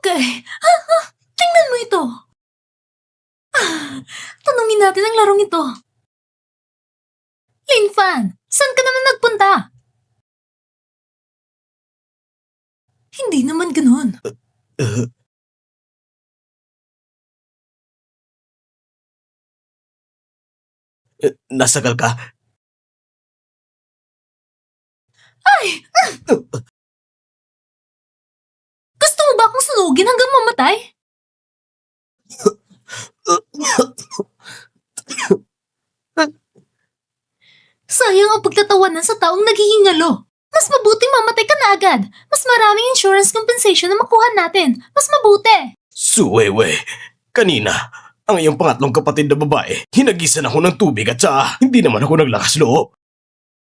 Okay. Tingnan mo ito. Tanungin natin ang larong ito. Linfan, saan ka naman nagpunta? Hindi naman ganun. Nasagal ka? Ay! Gusto mo ba akong sunugin hanggang mamatay? Sayang ang pagtatawanan sa taong naghihingalo. Mas mabuti mamatay ka na agad. Mas maraming insurance compensation na makuha natin. Mas mabuti. Suwewe, kanina, ang iyong pangatlong kapatid na babae, hinagisan ako ng tubig at sa hindi naman ako naglakas loob.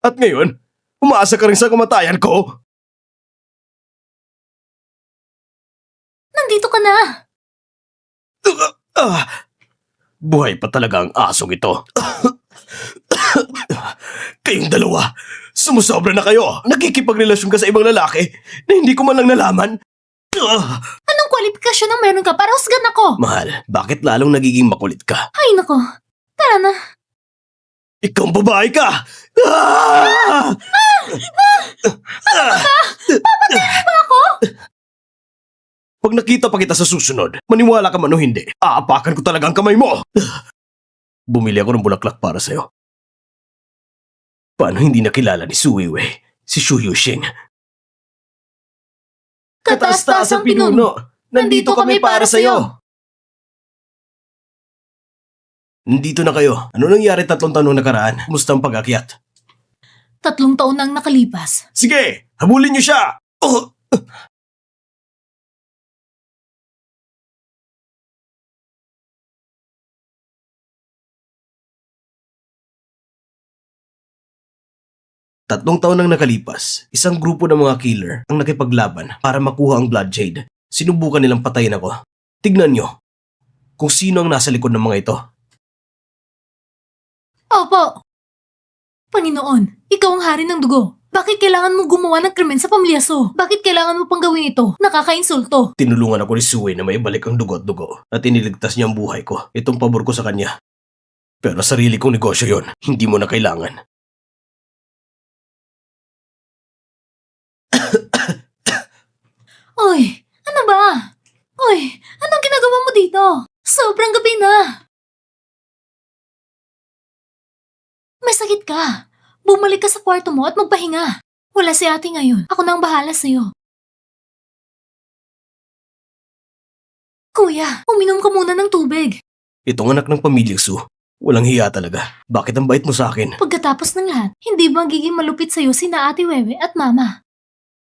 At ngayon, umaasa ka rin sa kamatayan ko? Nandito ka na. Buhay pa talaga ang asong ito. Kayong dalawa, sumusobra na kayo. Nakikipagrelasyon ka sa ibang lalaki na hindi ko man lang nalaman. Anong kwalifikasyon ang meron ka para husgan ako? Mahal, bakit lalong nagiging makulit ka? Ay nako. Tara na. Ikaw ang babae ka! Papatayin ba ako? Pag nakita pa kita sa susunod, maniwala ka man o hindi, aapakan ko talaga ang kamay mo! Bumili ako ng bulaklak para sa'yo. Paano hindi nakilala ni Suiwei, si Shu Yuxing? Kataas-taas ang pinuno. Nandito kami para sa'yo! Nandito na kayo. Ano nangyari 3 taon nakaraan? Kumusta ang pag-akyat? 3 taon na ang nakalipas. Sige! Habulin niyo siya! Oh! Tatlong taon nang nakalipas, isang grupo ng mga killer ang nakipaglaban para makuha ang Blood Jade. Sinubukan nilang patayin ako. Tignan nyo kung sino ang nasa likod ng mga ito. Opo. Paninoon, ikaw ang hari ng dugo. Bakit kailangan mo gumawa ng krimen sa pamilya So? Bakit kailangan mo pang gawin ito? Nakakainsulto. Tinulungan ako ni Suwei na may balik ang dugo-dugo at iniligtas niya ang buhay ko. Itong pabor ko sa kanya. Pero sarili kong negosyo yon, hindi mo na kailangan. Oy, ano ba? Oy, anong ginagawa mo dito? Sobrang gabi na. May sakit ka. Bumalik ka sa kwarto mo at magpahinga. Wala si ate ngayon. Ako na ang bahala sa'yo. Kuya, uminom ka muna ng tubig. Itong anak ng pamilyang Su, walang hiya talaga. Bakit ang bait mo sa akin? Pagkatapos ng lahat, hindi ba magiging malupit sa'yo sina Ate Wewe at Mama?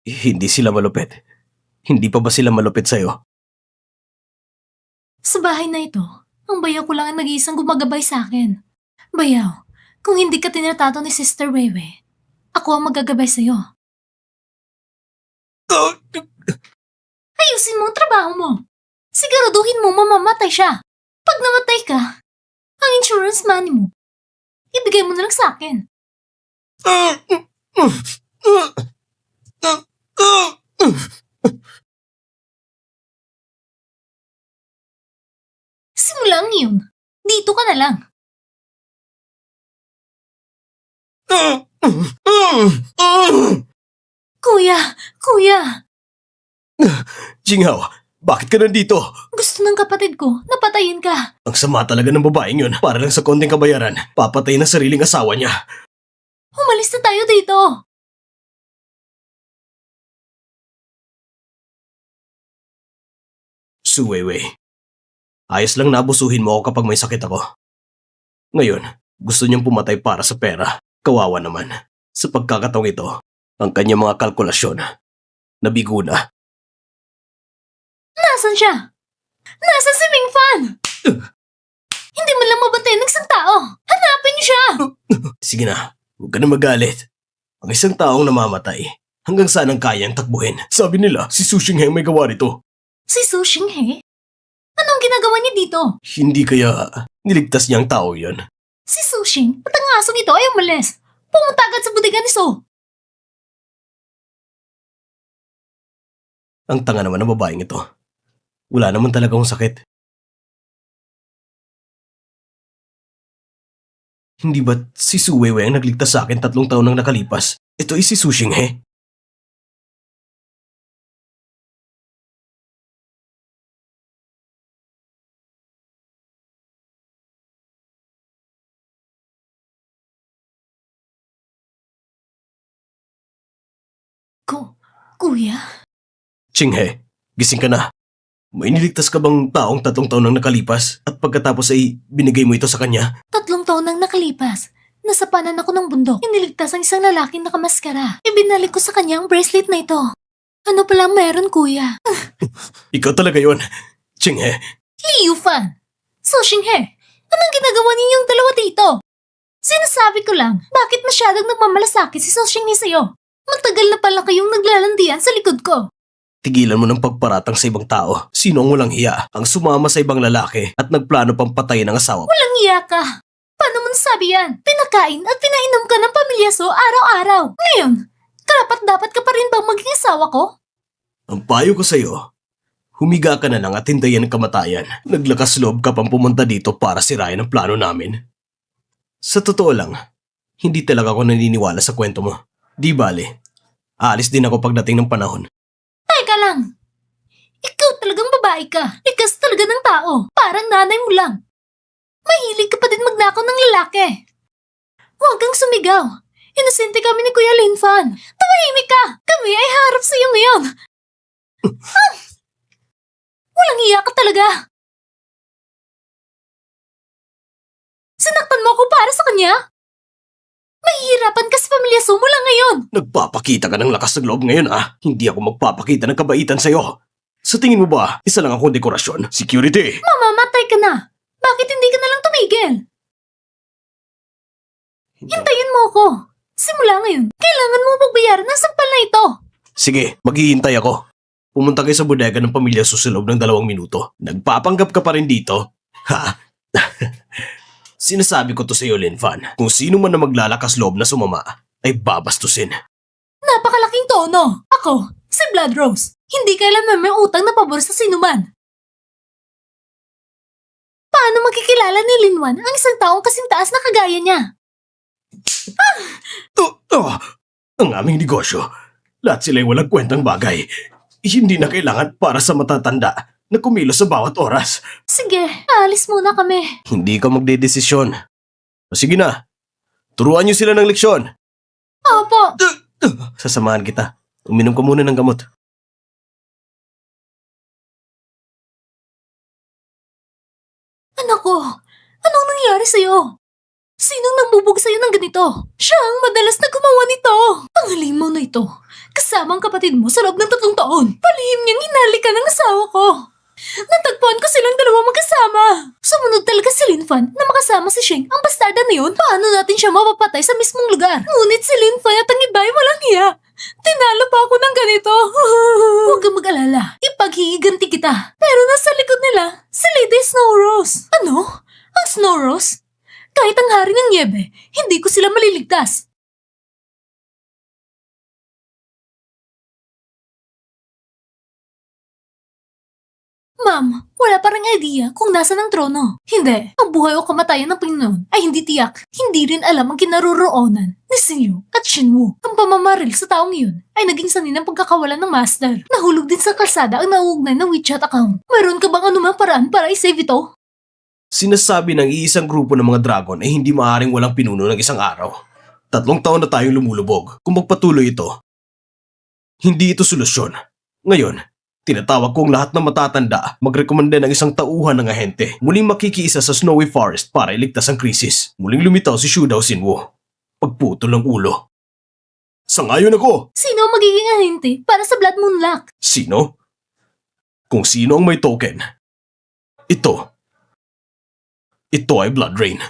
Hindi sila malupit. Hindi pa ba sila malupit sa'yo? Sa bahay na ito, ang bayaw ko lang ang nag-iisang gumagabay sa akin. Bayaw, kung hindi ka tinatato ni Sister Wewe, ako ang magagabay sa'yo. Ayusin mo ang trabaho mo. Siguraduhin mo mamamatay siya. Pag namatay ka, ang insurance money mo, ibigay mo na lang sa akin. Simula ngayon, dito ka na lang. Kuya, Jinghao, bakit ka nandito? gusto ng kapatid ko, napatayin ka. Ang sama talaga ng babaeng yun. Para lang sa konting kabayaran, papatay ng sariling asawa niya. Umalis na tayo dito. Suwewe, ayos lang nabusuhin mo ako kapag may sakit ako. Ngayon, gusto niyang pumatay para sa pera. Kawawa naman. Sa pagkakataong ito, ang kanyang mga kalkulasyon, nabigo na. Nasaan siya? Nasaan si Ming Fan? Hindi mo lang mabantayan ng isang tao. Hanapin niyo siya. Sige na, huwag ka na magalit. Ang isang taong namamatay, hanggang saan ang kayang takbuhin. Sabi nila, si Su Xinghe may gawa nito. Si Su Xinghe? Anong ginagawa niya dito? Hindi kaya niligtas niya ang tao yon. Si Su Xing at ang asong ito ay umalis. Pumunta agad sa budigan ni Su. Ang tanga naman ng babaeng ito. Wala naman talaga akong sakit. Hindi ba't si Suweiwei ang nagligtas sa akin 3 taon nang nakalipas? Ito ay si Su Xinghe. Kuya? Xinghe, gising ka na. May niligtas ka bang taong 3 taon nang nakalipas at pagkatapos ay binigay mo ito sa kanya? 3 taon nang nakalipas. Nasa panan ako ng bundok. Iniligtas ang isang lalaking nakamaskara. Ibinalik ko sa kanya ang bracelet na ito. Ano palang meron, kuya? Ikaw talaga yon, Xinghe. Liu Fan! So, Xinghe, anong ginagawa ninyong dalawa dito? Sinasabi ko lang, bakit masyadong nagmamalasakit si So Xinghe sa'yo? Matagal na pala kayong naglalandian sa likod ko. Tigilan mo ng pagparatang sa ibang tao. Sino ang walang hiya? Ang sumama sa ibang lalaki at nagplano pang patayin ang asawa mo. Walang iya ka. Paano mo nasabi yan? Pinakain at pinainom ka ng pamilya So araw-araw. Ngayon, dapat ka pa rin bang maging asawa ko? Ang payo ko sa'yo, humiga ka na lang at hintayin ang kamatayan. Naglakas loob ka pang pumunta dito para sirain ang plano namin. Sa totoo lang, hindi talaga ako naniniwala sa kwento mo. Di bale, aalis din ako pagdating ng panahon. Teka lang. Ikaw talagang babae ka. Likas talaga ng tao. Parang nanay mo lang. Mahilig ka pa din magnakaw ng lalaki. Huwag kang sumigaw. Inosente kami ni Kuya Linfan. Tumahimik ka. Kami ay harap sa iyo ngayon. Walang iya ka talaga. Sinaktan mo ako para sa kanya? Mahihirapan ka sa pamilya So mula ngayon. Nagpapakita ka ng lakas ng loob ngayon ah. Hindi ako magpapakita ng kabaitan sa'yo. Sa tingin mo ba, isa lang akong dekorasyon? Security! Mamamatay ka na. Bakit hindi ka na lang tumigil? Hintayin mo ako. Simula ngayon, kailangan mo pagbayaran ng sampal na ito. Sige, maghihintay ako. Pumunta kayo sa bodega ng pamilya Su sa loob ng 2 minuto. Nagpapanggap ka pa rin dito? Ha? Sinasabi ko to sa iyo, Linfan. Kung sino man na maglalakas loob na sumama, ay babastusin. Napakalaking tono. Ako, si Blood Rose. Hindi kailanman may utang na pabor sa sinuman. Paano makikilala ni Linwan ang isang taong kasing taas na kagaya niya? Ang aming negosyo. Lahat sila'y walang kwentang bagay. Hindi na kailangan para sa matatanda na kumilos sa bawat oras. Sige, aalis muna kami. Hindi ka magdedesisyon. O sige na, turuan niyo sila ng leksyon. Opo. Sasamahan kita. Uminom ka muna ng gamot. Anak ko, anong nangyari sa'yo? Sinong nambubog sa'yo ng ganito? Siya ang madalas na gumawa nito. Ang halimaw na ito. Kasama ang kapatid mo sa loob ng 3 taon. Palihim niyang hinalikan ng asawa ko. Natagpuan ko silang dalawa magkasama. Sumunod talaga si Linfan na makasama si Sheng, ang bastarda na yun. Paano natin siya mapapatay sa mismong lugar? Ngunit si Linfan at ang iba ay walang hiya. Tinalo pa ako ng ganito. Huwag kang mag-alala. Ipaghihiganti kita. Pero nasa likod nila, si Lady Snow Rose. Ano? Ang Snow Rose? Kahit ang hari ng Niebe, hindi ko sila maliligtas. Ma'am, wala pa ring idea kung nasa ng trono. Hindi, ang buhay o kamatayan ng Panginoon ay hindi tiyak. Hindi rin alam ang kinaroroonan ni Xinyu at Xinwu. Ang pamamaril sa taong iyon ay naging sanhi ng pagkakawalan ng master. Nahulog din sa kalsada ang nauugnay ng WeChat account. Mayroon ka bang anumang paraan para i-save ito? Sinasabi ng iisang grupo ng mga dragon ay hindi maaaring walang pinuno ng isang araw. 3 taon na tayong lumulubog. Kung magpatuloy ito, hindi ito solusyon. Ngayon, tinatawag ko ang lahat ng matatanda magrekomenda ng isang tauhan ng ahente. Muling makikiisa sa Snowy Forest para iligtas ang krisis. Muling lumitaw si Shu Dao Xinwu. Pagputol ng ulo. Sangayon ako! Sino ang magiging ahente para sa Blood Moon Lock? Sino? Kung sino ang may token. Ito ay Blood Rain.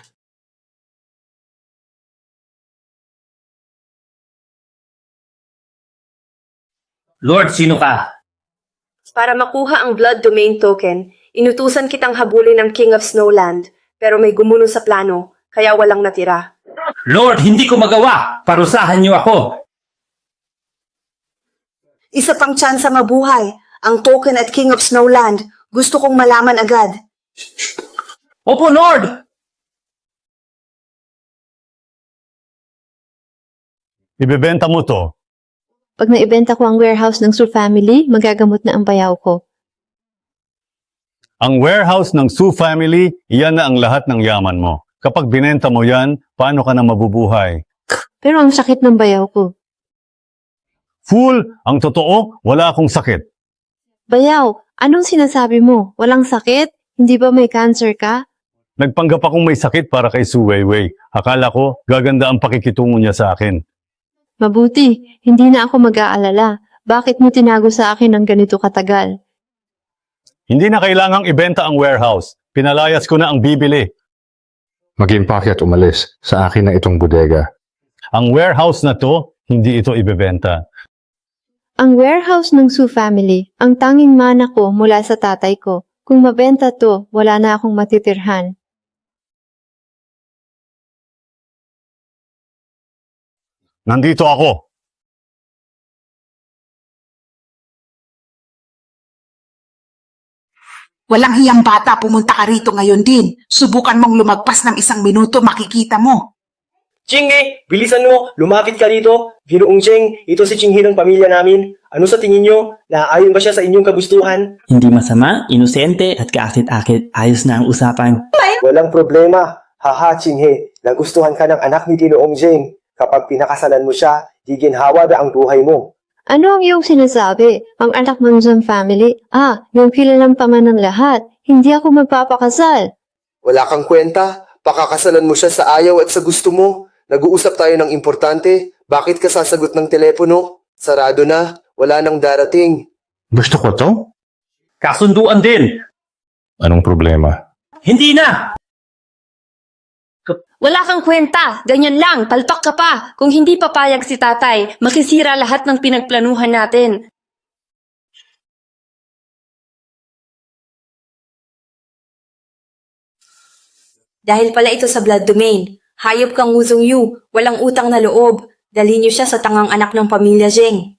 Lord, sino ka? Para makuha ang Blood Domain Token, inutusan kitang habulin ng King of Snowland, pero may gumulo sa plano, kaya walang natira. Lord, hindi ko magawa! Parusahan niyo ako! Isa pang tsansa mabuhay, ang token at King of Snowland, Gusto kong malaman agad. Opo, Lord! Ibebenta mo to. Pag naibenta ko ang warehouse ng Su family, magagamot na ang bayaw ko. Ang warehouse ng Su family, iyan na ang lahat ng yaman mo. Kapag binenta mo yan, paano ka na mabubuhay? Pero ang sakit ng bayaw ko. Fool, ang totoo, wala akong sakit. Bayaw, anong sinasabi mo? Walang sakit? Hindi ba may cancer ka? Nagpanggap akong may sakit para kay Su Weiwei. Akala ko, gaganda ang pakikitungo niya sa akin. Mabuti, hindi na ako mag-aalala. Bakit mo tinago sa akin ng ganito katagal? Hindi na kailangang ibenta ang warehouse. Pinalayas ko na ang bibili. Mag-impake at umalis. Sa akin na itong bodega. Ang warehouse na to, hindi ito ibebenta. Ang warehouse ng Su family, ang tanging mana ko mula sa tatay ko. Kung mabenta to, wala na akong matitirhan. Nandito ako. Walang hiyang bata, pumunta ka rito ngayon din. Subukan mong lumagpas ng 1 minuto, makikita mo. Chinghe, bilisan mo, lumapit ka dito. Ginoong Cheng, ito si Chinghe ng pamilya namin. Ano sa tingin nyo? Naaayon ba siya sa inyong kagustuhan? Hindi masama, inosente at kaakit-akit. Ayos na ang usapan. Walang problema. Haha, Chinghe, nagustuhan ka ng anak ni Ginoong Cheng. Kapag pinakasalan mo siya, di ginhawa na ang buhay mo. Ano ang iyong sinasabi? Ang anak ng Zhang family? Yung kilalang paman ng lahat. Hindi ako magpapakasal. Wala kang kwenta. Pakakasalan mo siya sa ayaw at sa gusto mo. Nag-uusap tayo ng importante. Bakit ka sasagot ng telepono? Sarado na. Wala nang darating. Gusto ko to? Kasunduan din! Anong problema? Hindi na! Wala kang kwenta. Ganyan lang. Palpak ka pa. Kung hindi papayag si tatay, makisira lahat ng pinagplanuhan natin. Dahil pala ito sa blood domain. Hayop kang Wuzong Yu. Walang utang na loob. Dalhin niyo siya sa tangang anak ng pamilya Zheng.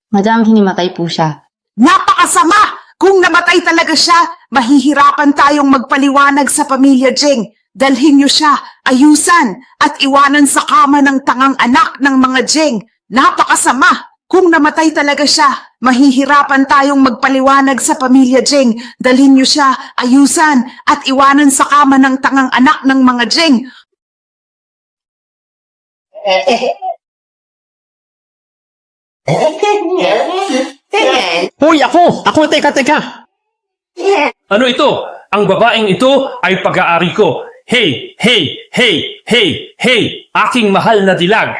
Madam, hinimatay po siya. Napakasama! Kung namatay talaga siya, mahihirapan tayong magpaliwanag sa pamilya Jeng. Dalhin niyo siya, ayusan, at iwanan sa kama ng tangang anak ng mga Jeng. Napakasama! Kung namatay talaga siya, mahihirapan tayong magpaliwanag sa pamilya Jeng. Dalhin niyo siya, ayusan, at iwanan sa kama ng tangang anak ng mga Jeng. Hoy, ako! Ako, teka! Ano ito? Ang babaeng ito ay pag-aari ko. Hey! Hey! Hey! Hey! Hey! Aking mahal na dilag!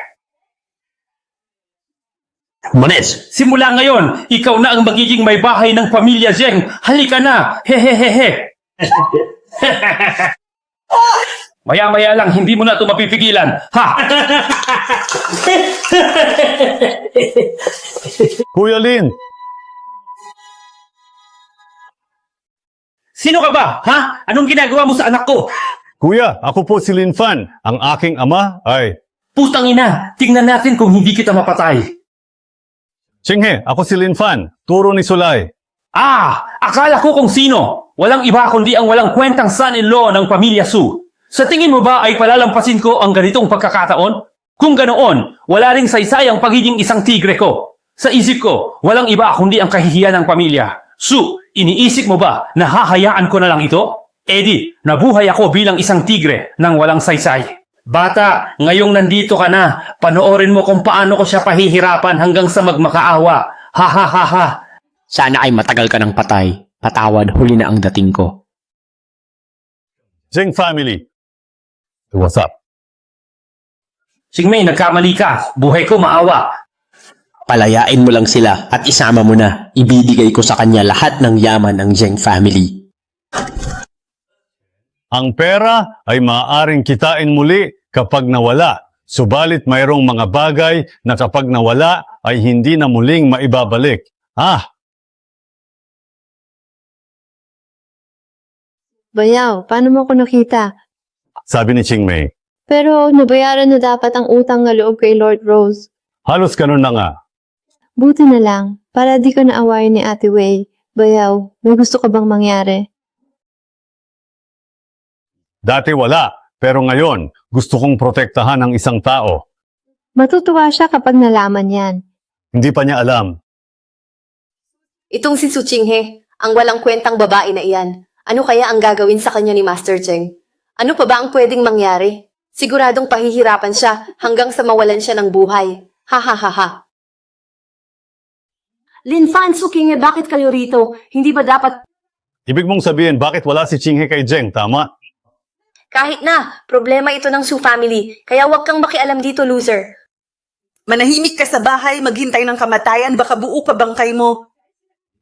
Manes, simula ngayon, ikaw na ang magiging may bahay ng pamilya Zheng. Halika na! Hehehehe! Maya-maya lang, hindi mo na ito mapipigilan. Ha! Kuya Lin, Sino ka ba? Ha? Anong ginagawa mo sa anak ko? kuya, ako po si Lin Fan. Ang aking ama ay... Putang ina! Tingnan natin kung hindi kita mapatay. Chinghe, ako si Lin Fan. Turo ni Sulay. Akala ko kung sino. Walang iba kundi ang walang kwentang son-in-law ng pamilya Su. Sa tingin mo ba ay palalampasin ko ang ganitong pagkakataon? Kung ganoon, wala ring saysay ang pagiging isang tigre ko. Sa isip ko, walang iba kundi ang kahihiyan ng pamilya. Su, iniisip mo ba na hahayaan ko na lang ito? Eddie, nabuhay ako bilang isang tigre nang walang saysay. Bata, ngayong nandito ka na, panoorin mo kung paano ko siya pahihirapan hanggang sa magmakaawa. Ha ha ha ha. Sana ay matagal ka ng patay. Patawad, huli na ang dating ko. Zheng family. What's up? Singmei, nagkamali ka. Buhay ko maawa. Palayain mo lang sila at isama mo na. Ibibigay ko sa kanya lahat ng yaman ng Zheng family. Ang pera ay maaaring kitain muli kapag nawala. Subalit mayroong mga bagay na kapag nawala ay hindi na muling maibabalik. Bayaw, paano mo ako nakita? sabi ni Ching Mei. Pero nabayaran na dapat ang utang na loob kay Lord Rose. Halos ganun na nga. Buti na lang, para di ka naawayin ni Ate Wei. Bayaw, may gusto ka bang mangyari? Dati wala, pero ngayon gusto kong protektahan ang isang tao. Matutuwa siya kapag nalaman yan. Hindi pa niya alam. Itong si Su Chinghe, ang walang kwentang babae na iyan. Ano kaya ang gagawin sa kanya ni Master Cheng? Ano pa ba ang pwedeng mangyari? Siguradong pahihirapan siya hanggang sa mawalan siya ng buhay. Ha ha ha ha. Lin Fan, Su Chinghe, bakit kayo rito? Hindi ba dapat... Ibig mong sabihin, bakit wala si Chinghe kay Zheng, tama? Kahit na, problema ito ng Su family. Kaya huwag kang makialam dito, loser. Manahimik ka sa bahay, maghintay ng kamatayan, baka buo pa bangkay mo.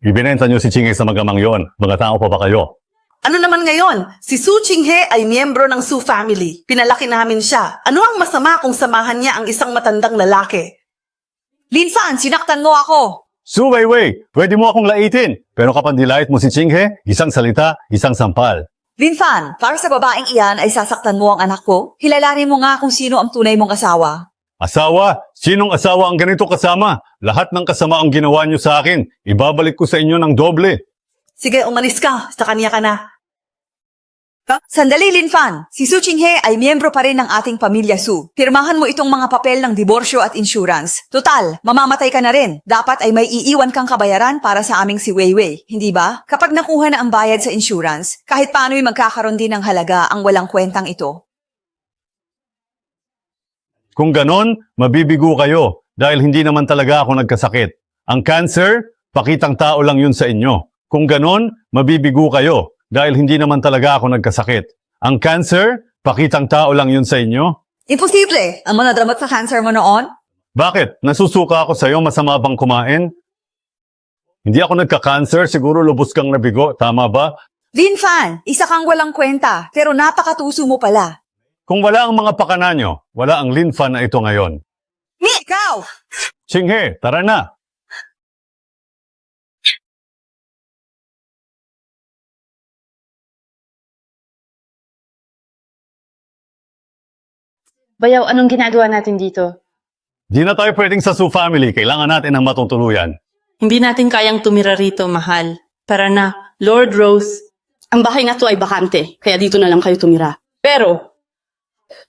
Ibinenta niyo si Chinghe sa magamang yon. Mga tao pa ba kayo? Ano naman ngayon? Si Su Chinghe ay miyembro ng Su family. Pinalaki namin siya. Ano ang masama kung samahan niya ang isang matandang lalaki? Lin Fan, sinaktan mo ako. Su Weiwei, pwede mo akong laitin. Pero kapag nilait mo si Chinghe, isang salita, isang sampal. Lin Fan, para sa babaeng iyan ay sasaktan mo ang anak ko? Hilalanin mo nga kung sino ang tunay mong asawa. Asawa? Sinong asawa ang ganito kasama? Lahat ng kasama ang ginawa niyo sa akin. Ibabalik ko sa inyo ng doble. Sige, umalis ka. Sa kanya ka na. Sandali, Lin Fan. Si Su Chinghe ay miyembro pa rin ng ating pamilya Su. Pirmahan mo itong mga papel ng diborsyo at insurance. Total, mamamatay ka na rin. Dapat ay may iiwan kang kabayaran para sa aming si Weiwei, hindi ba? Kapag nakuha na ang bayad sa insurance, kahit paano'y magkakaroon din ng halaga ang walang kwentang ito. Kung ganon, mabibigo kayo dahil hindi naman talaga ako nagkasakit. Ang cancer, pakitang tao lang yun sa inyo. Kung ganon, mabibigo kayo dahil hindi naman talaga ako nagkasakit. Ang cancer, pakitang tao lang yun sa inyo. Imposible! Ang manadramot sa cancer mo noon? Bakit? Nasusuka ako sa'yo, masama bang kumain? Hindi ako nagka-cancer, siguro lubos kang nabigo, tama ba? Lin Fan, isa kang walang kwenta, pero napakatuso mo pala. Kung wala ang mga pakana nyo, wala ang Lin Fan na ito ngayon. Ikaw! Chinghe, tara na! Bayaw, anong ginagawa natin dito? Di na tayo pwedeng sa Su family, kailangan natin ng matutuluyan. Hindi natin kayang tumira rito, mahal. Para na, Lord Rose. Ang bahay na to ay bakante, kaya dito na lang kayo tumira. Pero,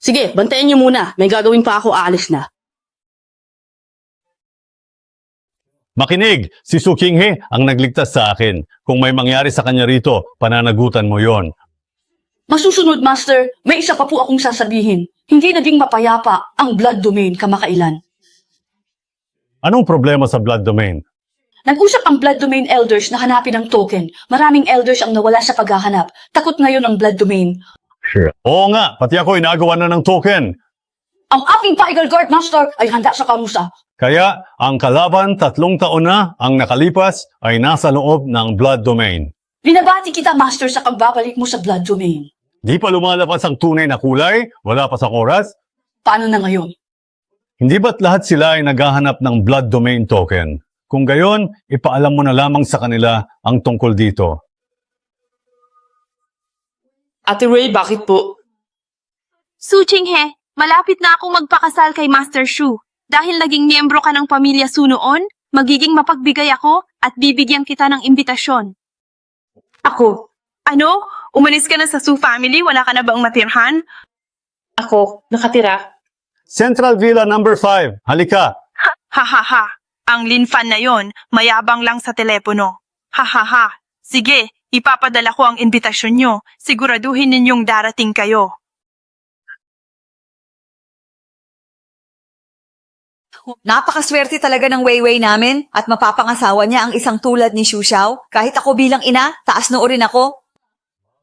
sige, bantayan niyo muna. May gagawin pa ako, aalis na. Makinig, si Su Chinghe ang nagligtas sa akin. Kung may mangyari sa kanya rito, pananagutan mo yon. Masusunod, Master, may isa pa po akong sasabihin. Hindi naging mapayapa ang blood domain kamakailan. Anong problema sa blood domain? Nag-usap ang blood domain elders na hanapin ang token. Maraming elders ang nawala sa paghahanap. Takot ngayon ang blood domain. Oo nga, pati ako inagawa na ng token. Ang aking Tiger Guard, Master, ay handa sa karusa. Kaya ang kalaban 3 taon na ang nakalipas ay nasa loob ng blood domain. Binabati kita, Master, sa pagbabalik mo sa blood domain. Di pa lumalabas ang tunay na kulay? Wala pa sa oras? Paano na ngayon? Hindi ba't lahat sila ay naghahanap ng blood domain token? Kung gayon, ipaalam mo na lamang sa kanila ang tungkol dito. Ate Ray, bakit po? Su Chinghe, malapit na akong magpakasal kay Master Shu. Dahil naging miyembro ka ng pamilya Su noon, magiging mapagbigay ako at bibigyan kita ng imbitasyon. Ako. Ano? Umalis ka na sa Su family? Wala ka na bang matirhan? Ako, nakatira. Central Villa number 5, halika. Ha ha ha. Ang Lin Fan na yon, mayabang lang sa telepono. Ha ha ha. Sige, ipapadala ko ang imbitasyon nyo. Siguraduhin ninyong darating kayo. Napakaswerte talaga ng Weiwei namin at mapapangasawa niya ang isang tulad ni Xu Xiao. Kahit ako bilang ina, taas noo rin ako.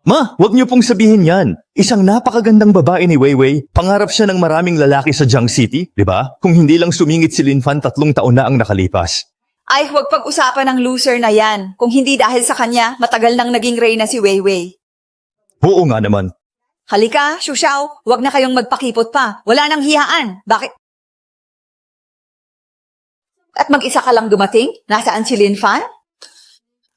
Ma, wag niyo pong sabihin yan. Isang napakagandang babae ni Weiwei. Pangarap siya ng maraming lalaki sa Jiang City, di ba? Kung hindi lang sumingit si Lin Fan 3 taon na ang nakalipas. Ay, huwag pag-usapan ng loser na yan. Kung hindi dahil sa kanya, matagal nang naging reyna si Weiwei. Oo nga naman. Halika, Xu Xiao, huwag na kayong magpakipot pa. Wala nang hiyaan. Bakit? At mag-isa ka lang dumating? Nasaan si Lin Fan?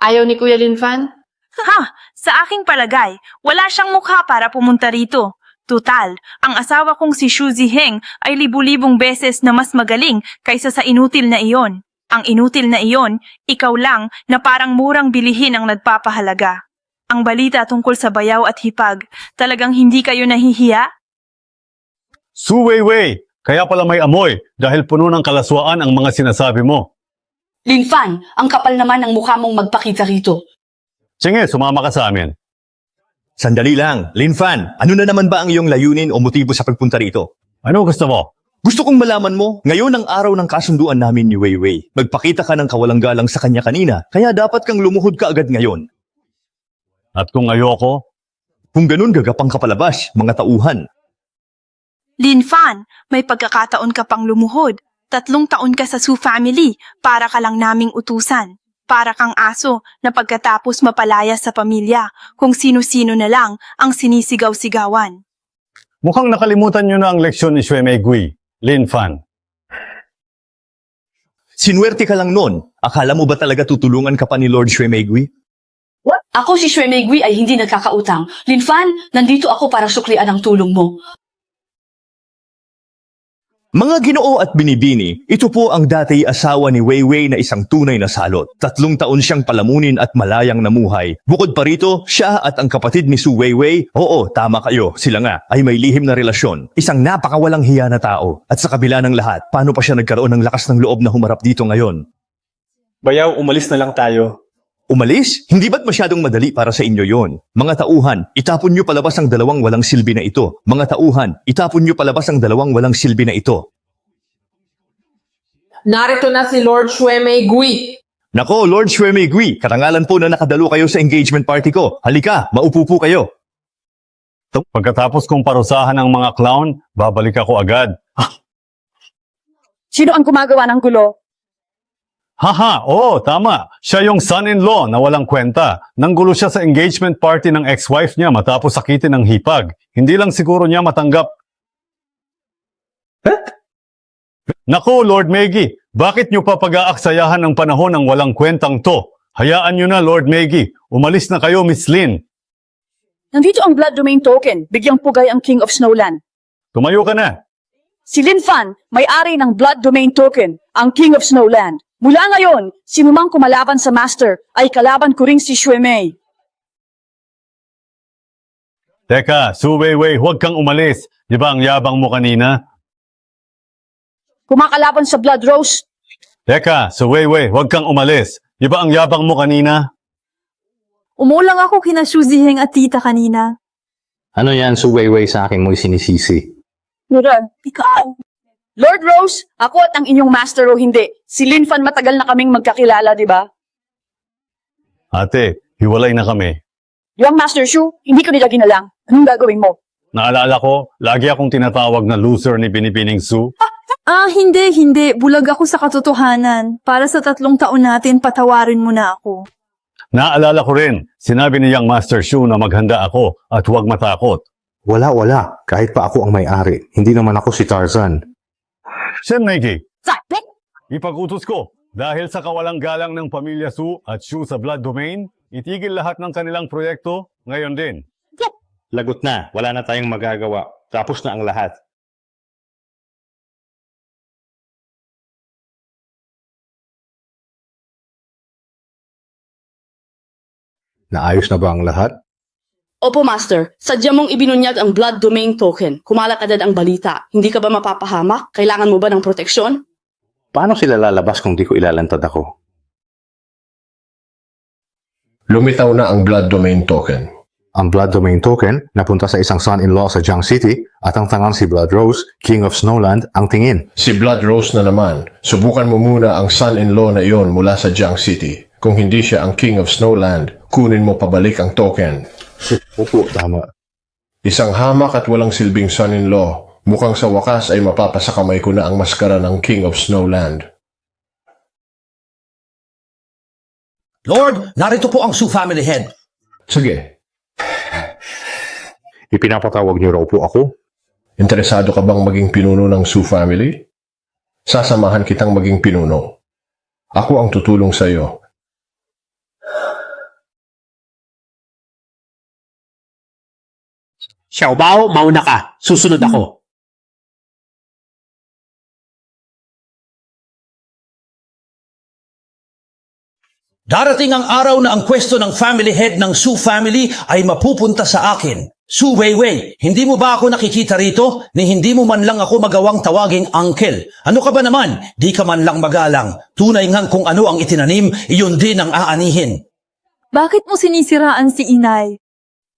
Ayaw ni Kuya Lin Fan? Ha! Sa aking palagay, wala siyang mukha para pumunta rito. Tutal, ang asawa kong si Xu Ziheng ay libu-libong beses na mas magaling kaysa sa inutil na iyon. Ang inutil na iyon, ikaw lang na parang murang bilihin ang nagpapahalaga. Ang balita tungkol sa bayaw at hipag, talagang hindi kayo nahihiya? Su Weiwei, kaya pala may amoy dahil puno ng kalaswaan ang mga sinasabi mo. Linfan, ang kapal naman ng mukha mong magpakita rito. Sige, sumama ka sa amin. Sandali lang, Linfan, ano na naman ba ang iyong layunin o motibo sa pagpunta rito? Ano gusto mo? Gusto kong malaman mo, ngayon ang araw ng kasunduan namin ni Weiwei. Magpakita ka ng kawalang galang sa kanya kanina, kaya dapat kang lumuhod ka agad ngayon. At kung ayoko? Kung ganun, gagapang ka palabas, mga tauhan. Linfan, may pagkakataon ka pang lumuhod. 3 taon ka sa Su family, para ka lang naming utusan. Para kang aso na pagkatapos mapalayas sa pamilya, kung sino-sino na lang ang sinisigaw-sigawan. Mukhang nakalimutan nyo na ang leksyon ni Xue Mei Gui, Lin Fan. Sinwerte ka lang nun. Akala mo ba talaga tutulungan ka pa ni Lord Xue Mei Gui? Ako si Xue Mei Gui ay hindi nagkakautang. Linfan, nandito ako para suklian ang tulong mo. Mga Ginoo at Binibini, ito po ang dati asawa ni Weiwei na isang tunay na salot. 3 taon siyang palamunin at malayang namuhay. Bukod pa rito, siya at ang kapatid ni Su Weiwei, oo, tama kayo, sila nga, ay may lihim na relasyon. Isang napakawalang hiya na tao. At sa kabila ng lahat, paano pa siya nagkaroon ng lakas ng loob na humarap dito ngayon? Bayaw, umalis na lang tayo. Umalis? Hindi ba't masyadong madali para sa inyo yon? Mga tauhan, itapon nyo palabas ang 2 walang silbi na ito. Mga tauhan, itapon nyo palabas ang 2 walang silbi na ito. Narito na si Lord Xue Mei Gui. Nako, Lord Xue Mei Gui, karangalan po na nakadalo kayo sa engagement party ko. Halika, maupo po kayo. Pagkatapos kong parusahan ang mga clown, babalik ako agad. Sino ang gumagawa ng gulo? Haha, oo, tama. Siya yung son-in-law na walang kwenta. Nanggulo siya sa engagement party ng ex-wife niya matapos sakitin ng hipag. Hindi lang siguro niya matanggap. Naku, Lord Maggie, bakit niyo pa pag-aaksayahan ng panahon ng walang kwentang to? Hayaan niyo na, Lord Maggie. Umalis na kayo, Miss Lin. Nandito ang blood domain token. Bigyang pugay ang King of Snowland. Tumayo ka na. Si Lin Fan, may-ari ng blood domain token, ang King of Snowland. Mula ngayon, sino mang kumalaban sa Master ay kalaban ko rin si Xue Mei. Teka, Su Weiwei, huwag kang umalis. Di ba ang yabang mo kanina? Kumakalaban sa Blood Rose. Teka, Su Weiwei, huwag kang umalis. Di ba ang yabang mo kanina? Umulang ako kina Xu Ziheng at tita kanina. Ano yan, Su Weiwei, sa akin mo'y sinisisi? Nura, ikaw. Lord Rose, ako at ang inyong master o hindi. Si Lin Fan matagal na kaming magkakilala, di ba? Ate, hiwalay na kami. Yung Master Shu, hindi ko nila ginalang. Anong gagawin mo? Naalala ko, lagi akong tinatawag na loser ni Binibining Su. Hindi. Bulag ako sa katotohanan. Para sa 3 taon natin, patawarin mo na ako. Naalala ko rin, sinabi ni Young Master Shu na maghanda ako at huwag matakot. Wala. Kahit pa ako ang may-ari. Hindi naman ako si Tarzan. Shen Meiki, ipag-utos ko, dahil sa kawalang galang ng pamilya Su at Shu sa blood domain, itigil lahat ng kanilang proyekto ngayon din. Lagot na. Wala na tayong magagawa. Tapos na ang lahat. Naayos na ba ang lahat? Opo, Master. Sadya mong ibinunyag ang blood domain token. Kumalat agad ang balita. Hindi ka ba mapapahamak? Kailangan mo ba ng proteksyon? Paano sila lalabas kung di ko ilalantad ako? Lumitaw na ang blood domain token. Ang blood domain token napunta sa isang son-in-law sa Jiang City at ang tangang si Blood Rose, King of Snowland, ang tingin. Si Blood Rose na naman. Subukan mo muna ang son-in-law na iyon mula sa Jiang City. Kung hindi siya ang King of Snowland, kunin mo pabalik ang token. Opo, tama. Isang hamak at walang silbing son-in-law. Mukhang sa wakas ay mapapasakamay ko na ang maskara ng King of Snowland. Lord, narito po ang Su family head. Sige. Ipinapatawag niyo raw po ako? Interesado ka bang maging pinuno ng Su family? Sasamahan kitang maging pinuno. Ako ang tutulong sa iyo. Xiaobao, mauna ka. Susunod ako. Darating ang araw na ang pwesto ng family head ng Su family ay mapupunta sa akin. Su Weiwei, hindi mo ba ako nakikita rito? Ni hindi mo man lang ako magawang tawaging uncle. Ano ka ba naman? Di ka man lang magalang. Tunay ngang kung ano ang itinanim, iyon din ang aanihin. Bakit mo sinisiraan si inay?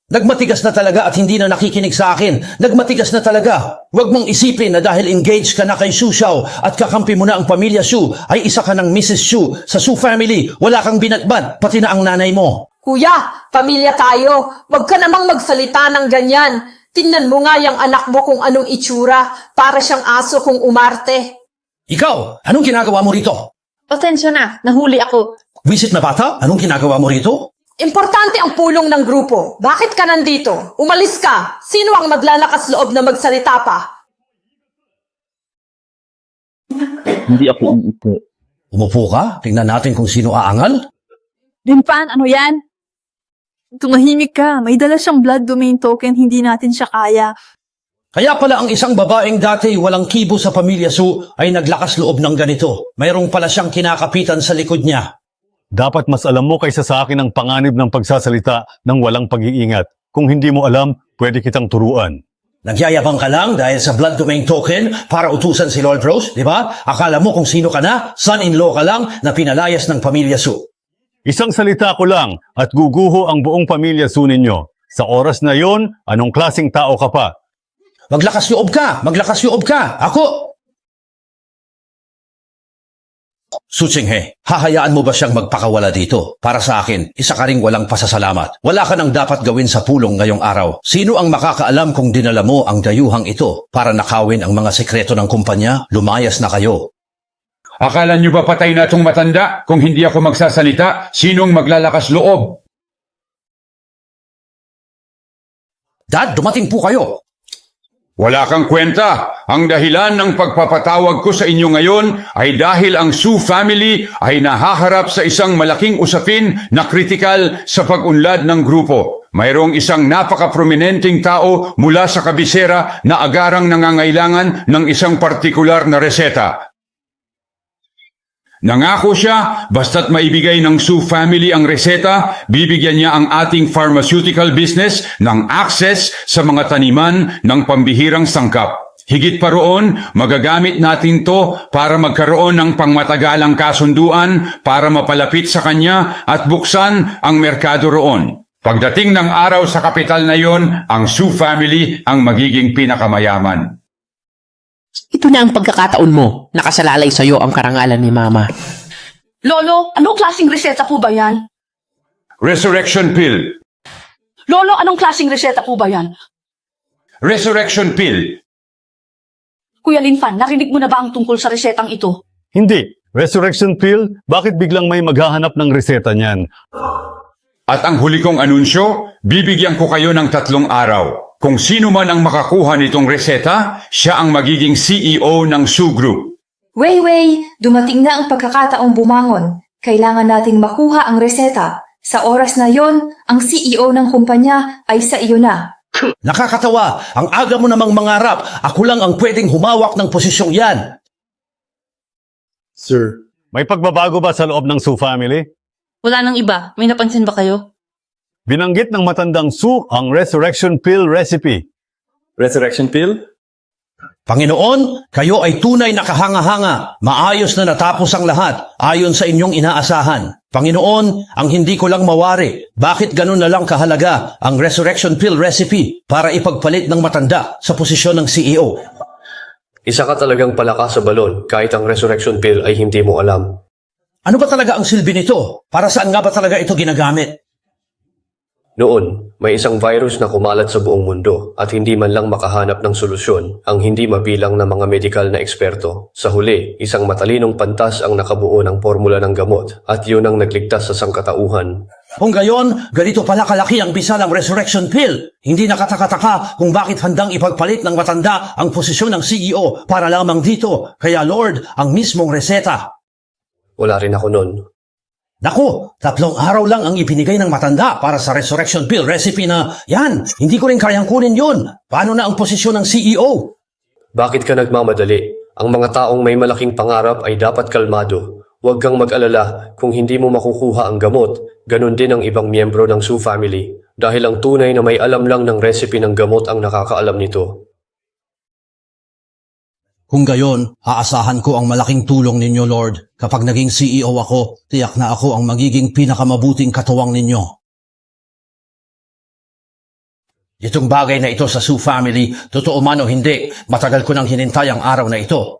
Nagmatigas na talaga at hindi na nakikinig sa akin. Nagmatigas na talaga. Huwag mong isipin na dahil engaged ka na kay Su Xiao at kakampi mo na ang pamilya Su, ay isa ka ng Mrs. Su. Sa Su family, wala kang binatbat, pati na ang nanay mo. Kuya, pamilya tayo. Huwag ka namang magsalita ng ganyan. Tingnan mo nga yung anak mo kung anong itsura. Para siyang aso kung umarte. Ikaw, anong ginagawa mo rito? Pasensya na, nahuli ako. Wisit na bata, anong ginagawa mo rito? Importante ang pulong ng grupo. Bakit ka nandito? Umalis ka. Sino ang maglalakas loob na magsalita pa? Hindi ako uupo. Umupo ka? Tingnan natin kung sino aangal. Linfan, ano yan? Tumahimik ka. May dala siyang blood domain token, hindi natin siya kaya. Kaya pala ang isang babaeng dati walang kibo sa pamilya Su ay naglakas loob ng ganito. Mayroong pala siyang kinakapitan sa likod niya. Dapat mas alam mo kaysa sa akin ang panganib ng pagsasalita ng walang pag-iingat. Kung hindi mo alam, pwede kitang turuan. Nagyayabang ka lang dahil sa blood domain token para utusan si Lord Rose, di ba? Akala mo kung sino ka na, son-in-law ka lang na pinalayas ng pamilya Su. Isang salita ko lang at guguho ang buong pamilya Su ninyo. Sa oras na yon, anong klaseng tao ka pa? Maglakas loob ka! Maglakas loob ka! Ako! Su Chinghe, hahayaan mo ba siyang magpakawala dito? Para sa akin, isa ka ring walang pasasalamat. Wala ka nang dapat gawin sa pulong ngayong araw. Sino ang makakaalam kung dinala mo ang dayuhang ito para nakawin ang mga sekreto ng kumpanya? Lumayas na kayo. Akala niyo ba patay na itong matanda? Kung hindi ako magsasalita, sinong maglalakas loob? Dad, dumating po kayo. Wala kang kwenta. Ang dahilan ng pagpapatawag ko sa inyo ngayon ay dahil ang Su family ay nahaharap sa isang malaking usapin na kritikal sa pag-unlad ng grupo. Mayroong isang napaka-prominenteng tao mula sa kabisera na agarang nangangailangan ng isang partikular na reseta. Nangako siya, basta't maibigay ng Su family ang reseta, bibigyan niya ang ating pharmaceutical business ng access sa mga taniman ng pambihirang sangkap. Higit pa roon, magagamit natin to para magkaroon ng pangmatagalang kasunduan para mapalapit sa kanya at buksan ang merkado roon. Pagdating ng araw sa kapital na yon, ang Su family ang magiging pinakamayaman. Ito na ang pagkakataon mo. Nakasalalay sa'yo ang karangalan ni Mama. Lolo, anong klaseng reseta po ba yan? Resurrection pill. Lolo, anong klaseng reseta po ba yan? Resurrection pill. Kuya Linfan, narinig mo na ba ang tungkol sa resetang ito? Hindi. Resurrection pill? Bakit biglang may maghahanap ng reseta niyan? At ang huli kong anunsyo, bibigyan ko kayo ng 3 araw. Kung sino man ang makakuha nitong reseta, siya ang magiging CEO ng Su Group. Weiwei, dumating na ang pagkakataong bumangon. Kailangan nating makuha ang reseta. Sa oras na yon, ang CEO ng kumpanya ay sa iyo na. Nakakatawa, ang aga mo namang mangarap, ako lang ang pwedeng humawak ng posisyong yan. Sir, may pagbabago ba sa loob ng Su family? Wala nang iba. May napansin ba kayo? Binanggit ng matandang Su ang resurrection pill recipe. Resurrection pill? Panginoon, kayo ay tunay na kahanga-hanga. Maayos na natapos ang lahat, ayon sa inyong inaasahan. Panginoon, ang hindi ko lang mawari, bakit ganun na lang kahalaga ang resurrection pill recipe para ipagpalit ng matanda sa posisyon ng CEO? Isa ka talagang palaka sa balon kahit ang resurrection pill ay hindi mo alam. Ano ba talaga ang silbi nito? Para saan nga ba talaga ito ginagamit? Noon, may isang virus na kumalat sa buong mundo at hindi man lang makahanap ng solusyon ang hindi mabilang na mga medikal na eksperto. Sa huli, isang matalinong pantas ang nakabuo ng formula ng gamot at yun ang nagligtas sa sangkatauhan. Kung gayon, ganito pala kalaki ang bisalang resurrection pill. Hindi nakataka-taka kung bakit handang ipagpalit ng matanda ang posisyon ng CEO para lamang dito. Kaya Lord, ang mismong reseta. Wala rin ako noon. Naku, 3 araw lang ang ibinigay ng matanda para sa resurrection pill recipe na yan. Hindi ko rin kayang kunin yun. Paano na ang posisyon ng CEO? Bakit ka nagmamadali? Ang mga taong may malaking pangarap ay dapat kalmado. Huwag kang mag-alala kung hindi mo makukuha ang gamot. Ganon din ang ibang miyembro ng Su family. Dahil ang tunay na may alam lang ng recipe ng gamot ang nakakaalam nito. Kung gayon, aasahan ko ang malaking tulong ninyo, Lord. Kapag naging CEO ako, tiyak na ako ang magiging pinakamabuting katuwang ninyo. Itong bagay na ito sa Su family, totoo man o hindi, matagal ko nang hinintay ang araw na ito.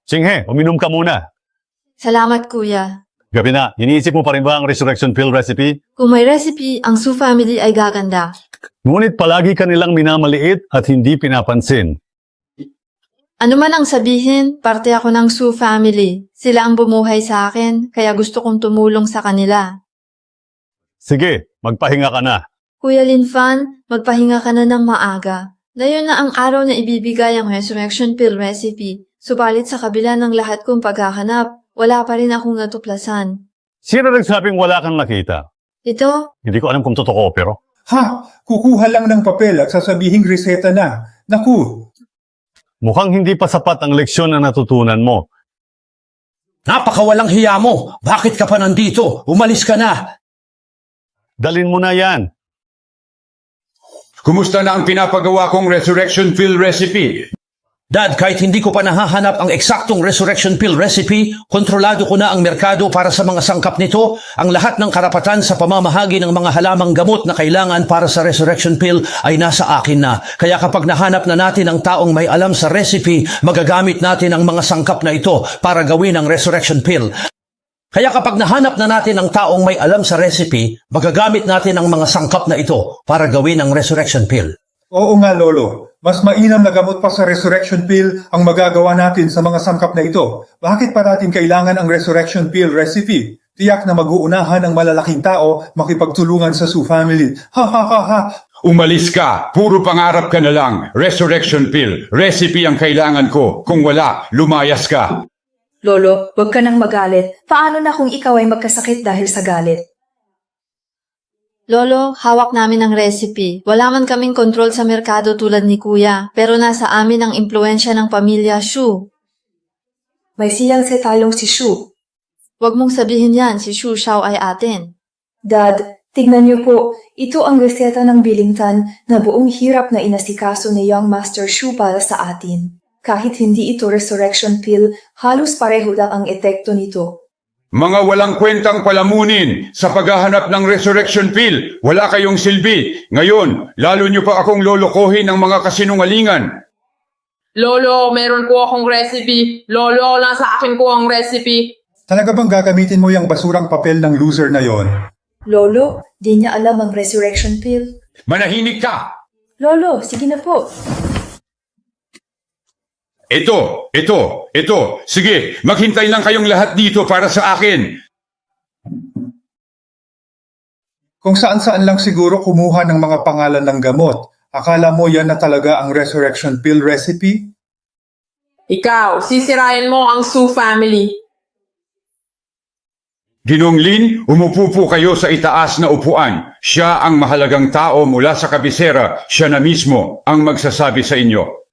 Chinghe, uminom ka muna. Salamat, kuya. Gabi na, iniisip mo pa rin ba ang resurrection pill recipe? Kung may recipe, ang Su family ay gaganda. Ngunit palagi ka nilang minamaliit at hindi pinapansin. Ano man ang sabihin, parte ako ng Su family. Sila ang bumuhay sa akin, kaya gusto kong tumulong sa kanila. Sige, magpahinga ka na. Kuya Linfan, magpahinga ka na ng maaga. Ngayon na ang araw na ibibigay ang resurrection pill recipe. Subalit sa kabila ng lahat kong paghahanap, wala pa rin akong natuklasan. Sino nagsabing wala kang nakita? Ito? Hindi ko alam kung totoo pero... Ha! Kukuha lang ng papel at sasabihing reseta na. Naku! Mukhang hindi pa sapat ang leksyon na natutunan mo. Napakawalang hiya mo! Bakit ka pa nandito? Umalis ka na! Dalin mo na yan. Kumusta na ang pinapagawa kong resurrection pill recipe? Dad, kahit hindi ko pa nahahanap ang eksaktong resurrection pill recipe, kontrolado ko na ang merkado para sa mga sangkap nito. Ang lahat ng karapatan sa pamamahagi ng mga halamang gamot na kailangan para sa resurrection pill ay nasa akin na. Kaya kapag nahanap na natin ang taong may alam sa recipe, magagamit natin ang mga sangkap na ito para gawin ang resurrection pill. Kaya kapag nahanap na natin ang taong may alam sa recipe, magagamit natin ang mga sangkap na ito para gawin ang resurrection pill. Oo nga, Lolo. Mas mainam na gamot pa sa resurrection pill ang magagawa natin sa mga sangkap na ito. Bakit pa natin kailangan ang resurrection pill recipe? Tiyak na mag-uunahan ang malalaking tao makipagtulungan sa Su family. Ha ha ha ha! Umalis ka! Puro pangarap ka na lang. Resurrection pill. Recipe ang kailangan ko. Kung wala, lumayas ka. Lolo, huwag ka nang magalit. Paano na kung ikaw ay magkasakit dahil sa galit? Lolo, hawak namin ang recipe. Wala man kaming kontrol sa merkado tulad ni Kuya, pero nasa amin ang impluensya ng pamilya Shu. May siyang setalong si Shu. Huwag mong sabihin yan, si Shu Xiao ay atin. Dad, tignan niyo po, ito ang reseta ng Billington na buong hirap na inasikaso ni Young Master Shu para sa atin. Kahit hindi ito resurrection pill, halos pareho lang ang epekto nito. Mga walang kwentang palamunin sa paghahanap ng resurrection pill. Wala kayong silbi. Ngayon, lalo nyo pa akong lolokohin ng mga kasinungalingan. Lolo, meron ko akong recipe. Lolo, nasa akin ko ang recipe. Talaga bang gagamitin mo yung basurang papel ng loser na yon? Lolo, di niya alam ang resurrection pill. Manahimik ka! Lolo, sige na po. Ito. Sige, maghintay lang kayong lahat dito para sa akin. Kung saan-saan lang siguro kumuha ng mga pangalan ng gamot. Akala mo yan na talaga ang resurrection pill recipe? Ikaw, sisirain mo ang Su family. Ginong Lin, umupo po kayo sa itaas na upuan. Siya ang mahalagang tao mula sa kabisera. Siya na mismo ang magsasabi sa inyo.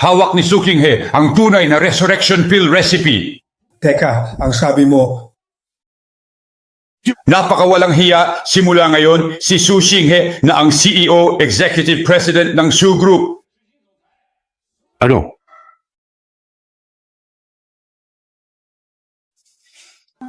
Hawak ni Su Qinghe ang tunay na resurrection pill recipe. Teka, ang sabi mo, napakawalang hiya, simula ngayon, si Su Qinghe na ang CEO, Executive President ng Su Group. Ano?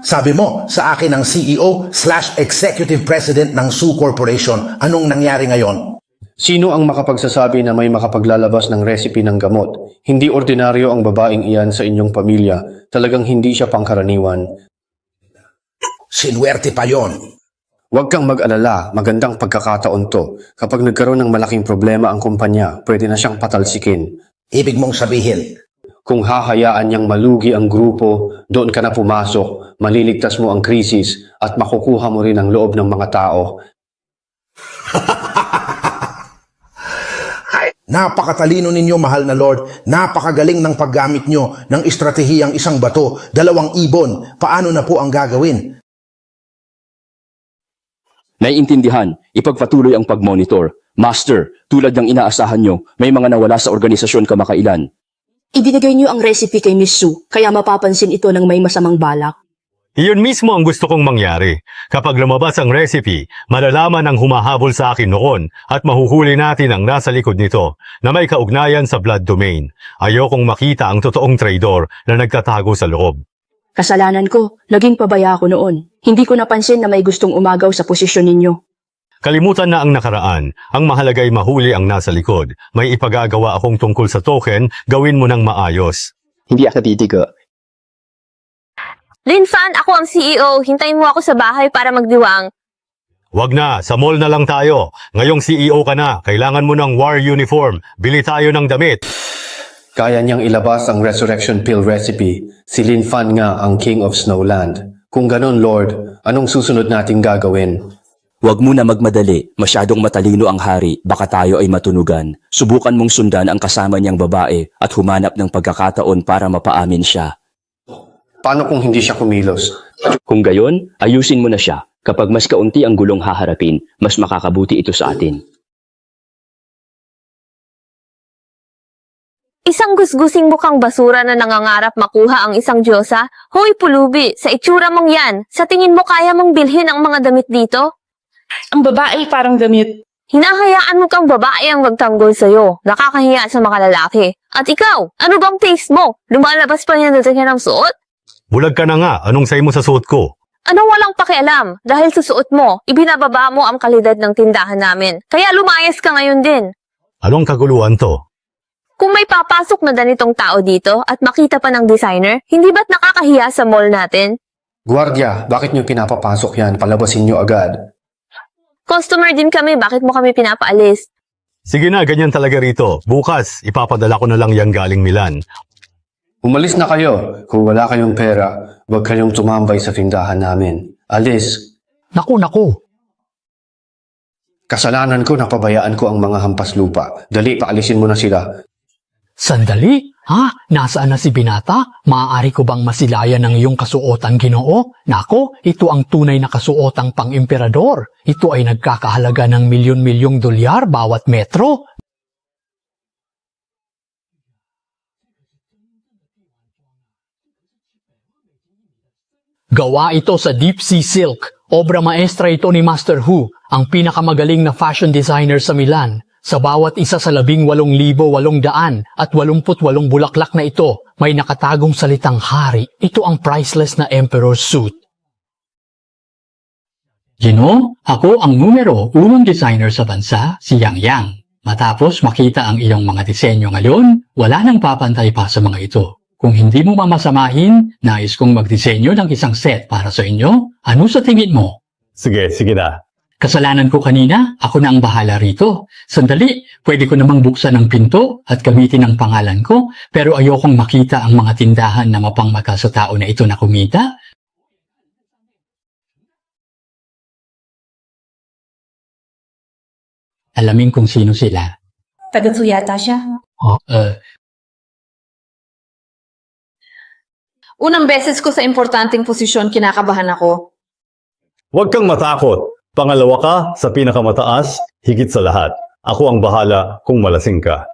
Sabi mo, sa akin ang CEO/Executive President ng Su Corporation. Anong nangyari ngayon? Sino ang makapagsasabi na may makapaglalabas ng recipe ng gamot? Hindi ordinaryo ang babaeng iyan sa inyong pamilya. Talagang hindi siya pangkaraniwan. Sinuwerte pa yon. Huwag kang mag-alala, magandang pagkakataon to. Kapag nagkaroon ng malaking problema ang kumpanya, pwede na siyang patalsikin. Ibig mong sabihin? Kung hahayaan niyang malugi ang grupo, doon ka na pumasok, maliligtas mo ang krisis at makukuha mo rin ang loob ng mga tao. Napakatalino ninyo, mahal na Lord. Napakagaling ng paggamit nyo ng estratehiyang isang bato, 2 ibon. Paano na po ang gagawin? Naiintindihan, ipagpatuloy ang pag-monitor. Master, tulad ng inaasahan nyo, may mga nawala sa organisasyon kamakailan. Ibinigay niyo ang recipe kay Miss Sue, kaya mapapansin ito ng may masamang balak. Iyon mismo ang gusto kong mangyari. Kapag lumabas ang recipe, malalaman ang humahabol sa akin noon at mahuhuli natin ang nasa likod nito na may kaugnayan sa blood domain. Ayokong makita ang totoong traidor na nagtatago sa loob. Kasalanan ko, naging pabaya ako noon. Hindi ko napansin na may gustong umagaw sa posisyon ninyo. Kalimutan na ang nakaraan. Ang mahalagay mahuli ang nasa likod. May ipagagawa akong tungkol sa token, gawin mo ng maayos. Hindi ako titigo. Linfan, ako ang CEO. Hintayin mo ako sa bahay para magdiwang. Wag na, sa mall na lang tayo. Ngayong CEO ka na, kailangan mo ng war uniform. Bili tayo ng damit. Kaya niyang ilabas ang Resurrection Pill recipe. Si Lin Fan nga ang King of Snowland. Kung ganon, Lord, anong susunod nating gagawin? Huwag mo na magmadali, masyadong matalino ang hari, baka tayo ay matunugan. Subukan mong sundan ang kasama niyang babae at humanap ng pagkakataon para mapaamin siya. Paano kung hindi siya kumilos? Kung gayon, ayusin mo na siya. Kapag mas kaunti ang gulong haharapin, mas makakabuti ito sa atin. Isang gusgusing mukhang basura na nangangarap makuha ang isang diyosa? Hoy pulubi, sa itsura mong yan, sa tingin mo kaya mong bilhin ang mga damit dito? Ang babae parang damit. Hinahayaan mo kang babae ang magtanggol sa'yo. Nakakahiya sa mga lalaki. At ikaw, ano bang taste mo? Lumalabas pa niya ng suot? Bulag ka na nga, anong say mo sa suot ko? Anong walang pakialam? Dahil sa suot mo, ibinababa mo ang kalidad ng tindahan namin. Kaya lumayas ka ngayon din. Anong kaguluhan to? Kung may papasok na ganitong tao dito at makita pa ng designer, hindi ba't nakakahiya sa mall natin? Guardia, bakit niyo pinapapasok yan? Palabasin niyo agad. Customer din kami, bakit mo kami pinapaalis? Sige na, ganyan talaga rito. Bukas, ipapadala ko na lang yan galing Milan. Umalis na kayo. Kung wala kayong pera, huwag kayong tumambay sa tindahan namin. Alis. Naku. Kasalanan ko, napabayaan ko ang mga hampas lupa. Dali, paalisin mo na sila. Sandali? Ha? Nasaan na si Binata? Maaari ko bang masilayan ng iyong kasuotang Ginoo? Nako, ito ang tunay na kasuotang pang-emperador. Ito ay nagkakahalaga ng milyon-milyong dolyar bawat metro. Gawa ito sa Deep Sea Silk. Obra maestra ito ni Master Hu, ang pinakamagaling na fashion designer sa Milan. Sa bawat isa sa 18,888 bulaklak na ito, may nakatagong salitang hari. Ito ang priceless na emperor's suit. Ako ang numero 1 designer sa bansa, si Yang Yang. Matapos makita ang iyong mga disenyo ngayon, wala nang papantay pa sa mga ito. Kung hindi mo mamasamahin, nais kong magdisenyo ng isang set para sa inyo. Ano sa tingin mo? Sige na. Kasalanan ko kanina, ako na ang bahala rito. Sandali, pwede ko namang buksan ang pinto at gamitin ang pangalan ko, pero ayokong makita ang mga tindahan na mapangmata sa tao na ito na kumita. Alamin kung sino sila. Tagatsu yata siya. Unang beses ko sa importanteng posisyon, kinakabahan ako. Huwag kang matakot. Pangalawa ka sa pinakamataas, higit sa lahat. Ako ang bahala kung malasing ka.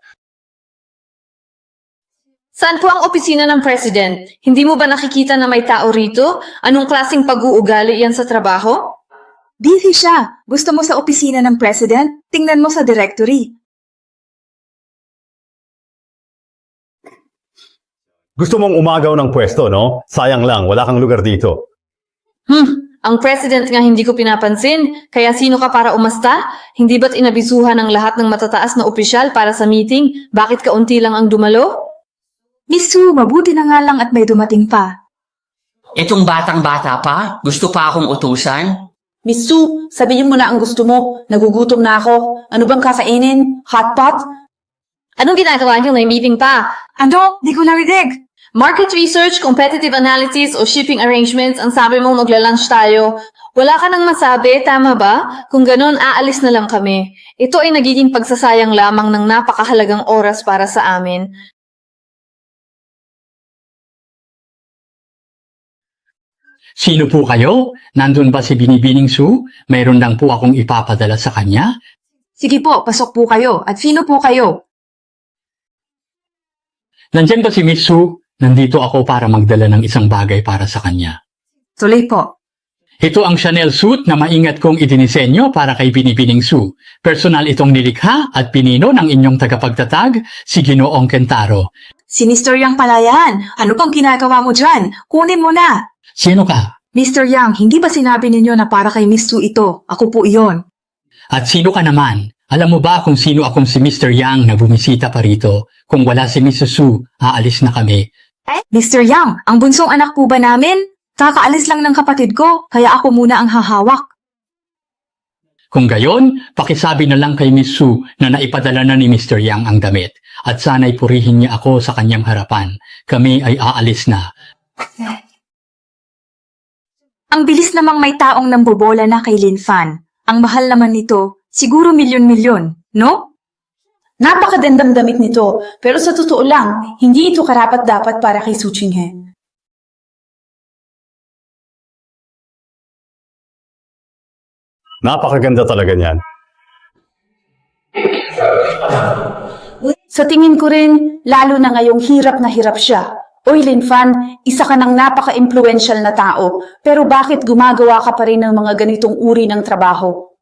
Saan po ang opisina ng President? Hindi mo ba nakikita na may tao rito? Anong klaseng pag-uugali yan sa trabaho? Busy siya. Gusto mo sa opisina ng President? Tingnan mo sa directory. Gusto mong umagaw ng pwesto, no? Sayang lang, wala kang lugar dito. Ang President nga hindi ko pinapansin. Kaya sino ka para umasta? Hindi ba't inabisuhan ng lahat ng matataas na opisyal para sa meeting? Bakit kaunti lang ang dumalo? Miss Sue, mabuti na nga lang at may dumating pa. Itong batang-bata pa? Gusto pa akong utusan? Miss Sue, sabihin mo na ang gusto mo. Nagugutom na ako. Ano bang kakainin? Hot pot? Anong ginagawa niyo? May meeting pa. Ano? Di ko narinig. Market research, competitive analysis, o shipping arrangements, ang sabi mong magla-lunch tayo. Wala ka nang masabi, tama ba? Kung ganon, aalis na lang kami. Ito ay nagiging pagsasayang lamang ng napakahalagang oras para sa amin. Sino po kayo? Nandun ba si Binibining Sue? Mayroon lang po akong ipapadala sa kanya. Sige po, pasok po kayo. At sino po kayo? Nandyan ba si Miss Sue? Nandito ako para magdala ng isang bagay para sa kanya. Tuloy po. Ito ang Chanel suit na maingat kong idinisenyo para kay Binibining Sue. Personal itong nilikha at pinino ng inyong tagapagtatag, si Ginoong Kentaro. Si Mr. Yang pala yan. Ano pang ginagawa mo dyan? Kunin mo na. Sino ka? Mr. Yang, hindi ba sinabi ninyo na para kay Miss Sue ito? Ako po iyon. At sino ka naman? Alam mo ba kung sino akong si Mr. Yang na bumisita pa rito? Kung wala si Mrs. Sue, aalis na kami. Mr. Yang, ang bunsong anak po ba namin? Kakaalis lang ng kapatid ko, kaya ako muna ang hahawak. Kung gayon, pakisabi na lang kay Miss Sue na naipadala na ni Mr. Yang ang damit at sana'y purihin niya ako sa kanyang harapan. Kami ay aalis na. Ang bilis namang may taong nambobola na kay Lin Fan. Ang mahal naman nito, siguro milyon-milyon, no? Napakagandang damit nito, pero sa totoo lang, hindi ito karapat-dapat para kay Su Chinghe. Napakaganda talaga niyan. Sa tingin ko rin, lalo na ngayong hirap na hirap siya. Oy, Lin Fan, isa ka ng napaka-influential na tao, pero bakit gumagawa ka pa rin ng mga ganitong uri ng trabaho?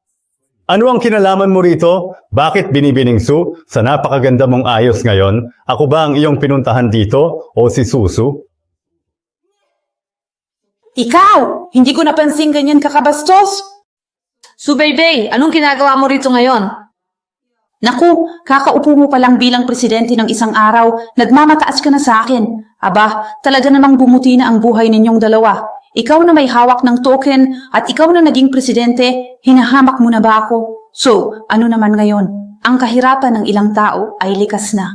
Ano ang kinalaman mo rito? Bakit Binibining Sue? Sa napakaganda mong ayos ngayon, ako ba ang iyong pinuntahan dito o si Susu? Ikaw! Hindi ko napansin ganyan kakabastos! Subaybay, anong ginagawa mo rito ngayon? Naku, kakaupo mo pa lang bilang presidente ng isang araw, nagmamataas ka na sa akin. Aba, talaga namang bumuti na ang buhay ninyong dalawa. Ikaw na may hawak ng token at ikaw na naging presidente, hinahamak mo na ba ako? So, ano naman ngayon? Ang kahirapan ng ilang tao ay likas na.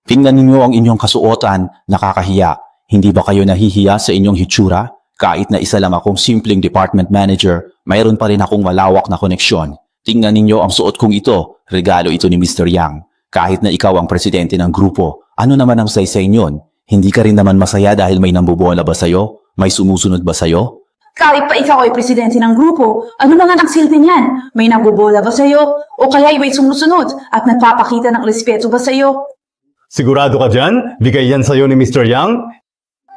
Tingnan ninyo ang inyong kasuotan, nakakahiya. Hindi ba kayo nahihiya sa inyong hitsura? Kahit na isa lang akong simpleng department manager, mayroon pa rin akong malawak na koneksyon. Tingnan ninyo ang suot kong ito, regalo ito ni Mr. Yang. Kahit na ikaw ang presidente ng grupo, ano naman ang saysay nyon? Hindi ka rin naman masaya dahil may nambobola ba sa'yo? May sumusunod ba sa'yo? Kahit pa ikaw ay presidente ng grupo, ano naman ang silbi niyan? May nabubola ba sa'yo? O kaya may sumusunod at nagpapakita ng respeto ba sa'yo? Sigurado ka dyan? Bigay yan sa'yo ni Mr. Yang?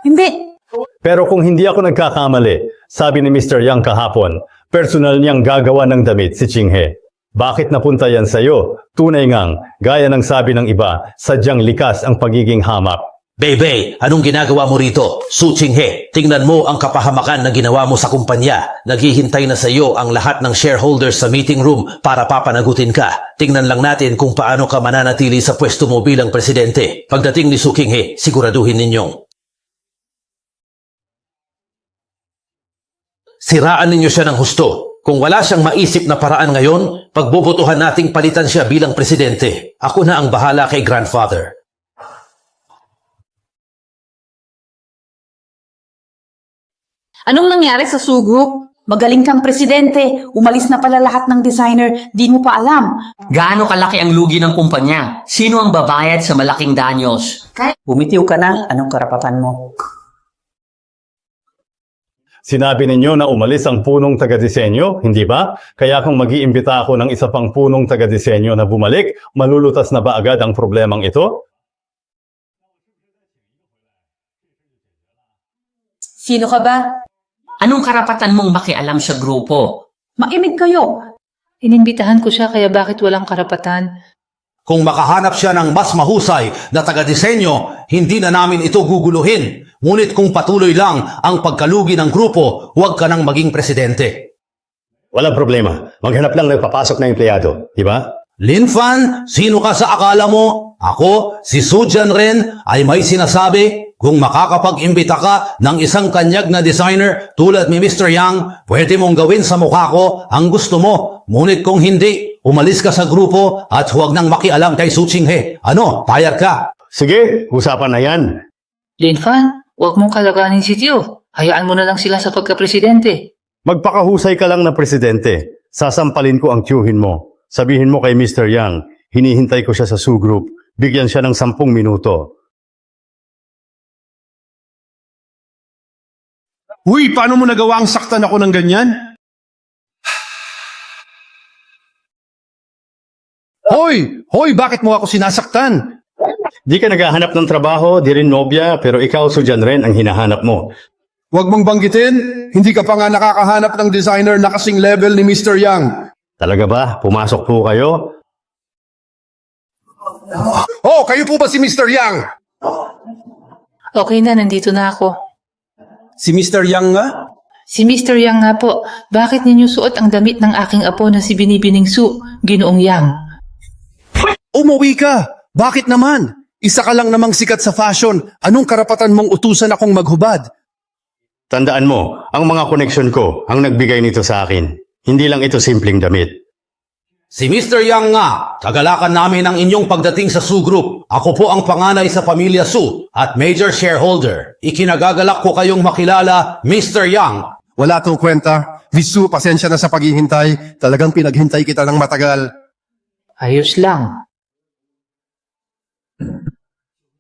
Hindi. Pero kung hindi ako nagkakamali, sabi ni Mr. Yang kahapon, personal niyang gagawa ng damit si Chinghe. Bakit napunta yan sa'yo? Tunay ngang, gaya ng sabi ng iba, sadyang likas ang pagiging hamak. Bebe, anong ginagawa mo rito? Su Chinghe, tingnan mo ang kapahamakan na ginawa mo sa kumpanya. Naghihintay na sa iyo ang lahat ng shareholders sa meeting room para papanagutin ka. Tingnan lang natin kung paano ka mananatili sa pwesto mo bilang presidente. Pagdating ni Su Chinghe, siguraduhin ninyong siraan ninyo siya ng husto. Kung wala siyang maisip na paraan ngayon, pagbobotohan nating palitan siya bilang presidente. Ako na ang bahala kay grandfather. Anong nangyari sa Su Group? Magaling kang presidente, umalis na pala lahat ng designer, di mo pa alam. Gaano kalaki ang lugi ng kumpanya? Sino ang babayad sa malaking danyos? Bumitiw ka na, anong karapatan mo? Sinabi ninyo na umalis ang punong taga-disenyo, hindi ba? Kaya kung mag-iimbita ako ng isa pang punong taga-disenyo na bumalik, malulutas na ba agad ang problemang ito? Sino ka ba? Anong karapatan mong makialam sa grupo? Maimig kayo. Inimbitahan ko siya kaya bakit walang karapatan? Kung makahanap siya ng mas mahusay na taga-disenyo, hindi na namin ito guguluhin. Ngunit kung patuloy lang ang pagkalugi ng grupo, huwag ka nang maging presidente. Walang problema. Maghanap lang ng papasok na empleyado, di ba? Lin Fan, sino ka sa akala mo? Ako, si Su Jianren, ay may sinasabi, Kung makakapag-imbita ka ng isang kanyag na designer tulad ni Mr. Yang, pwede mong gawin sa mukha ko ang gusto mo. Ngunit kung hindi, umalis ka sa grupo at huwag nang makialam kay Su Chinghe. Ano, payag ka? Sige, usapan na yan. Linfan, huwag mong kalaganin si Tio. Hayaan mo na lang sila sa pagka-presidente. Magpakahusay ka lang na presidente. Sasampalin ko ang tiyuhin mo. Sabihin mo kay Mr. Yang, hinihintay ko siya sa Su Group. Bigyan siya ng 10 minuto. Uy, paano mo nagawa ang saktan ako ng ganyan? Hoy, bakit mo ako sinasaktan? Di ka naghahanap ng trabaho, di rin nobya, pero ikaw Sudyan rin ang hinahanap mo. Huwag mong banggitin, hindi ka pa nga nakakahanap ng designer na kasing level ni Mr. Yang. Talaga ba? Pumasok po kayo? Oh, kayo po ba si Mr. Yang? Okay na, nandito na ako. Si Mr. Yang nga? Si Mr. Yang nga po, bakit ninyo suot ang damit ng aking apo na si Binibining Su, Ginoong Yang? Umuwi ka! Bakit naman? Isa ka lang namang sikat sa fashion. Anong karapatan mong utusan akong maghubad? Tandaan mo, ang mga koneksyon ko ang nagbigay nito sa akin. Hindi lang ito simpleng damit. Si Mr. Yang nga, kagalakan namin ang inyong pagdating sa Su Group. Ako po ang panganay sa pamilya Su at major shareholder. Ikinagagalak ko kayong makilala, Mr. Yang. Wala tong kwenta. Miss Su, pasensya na sa paghihintay. Talagang pinaghintay kita ng matagal. Ayos lang.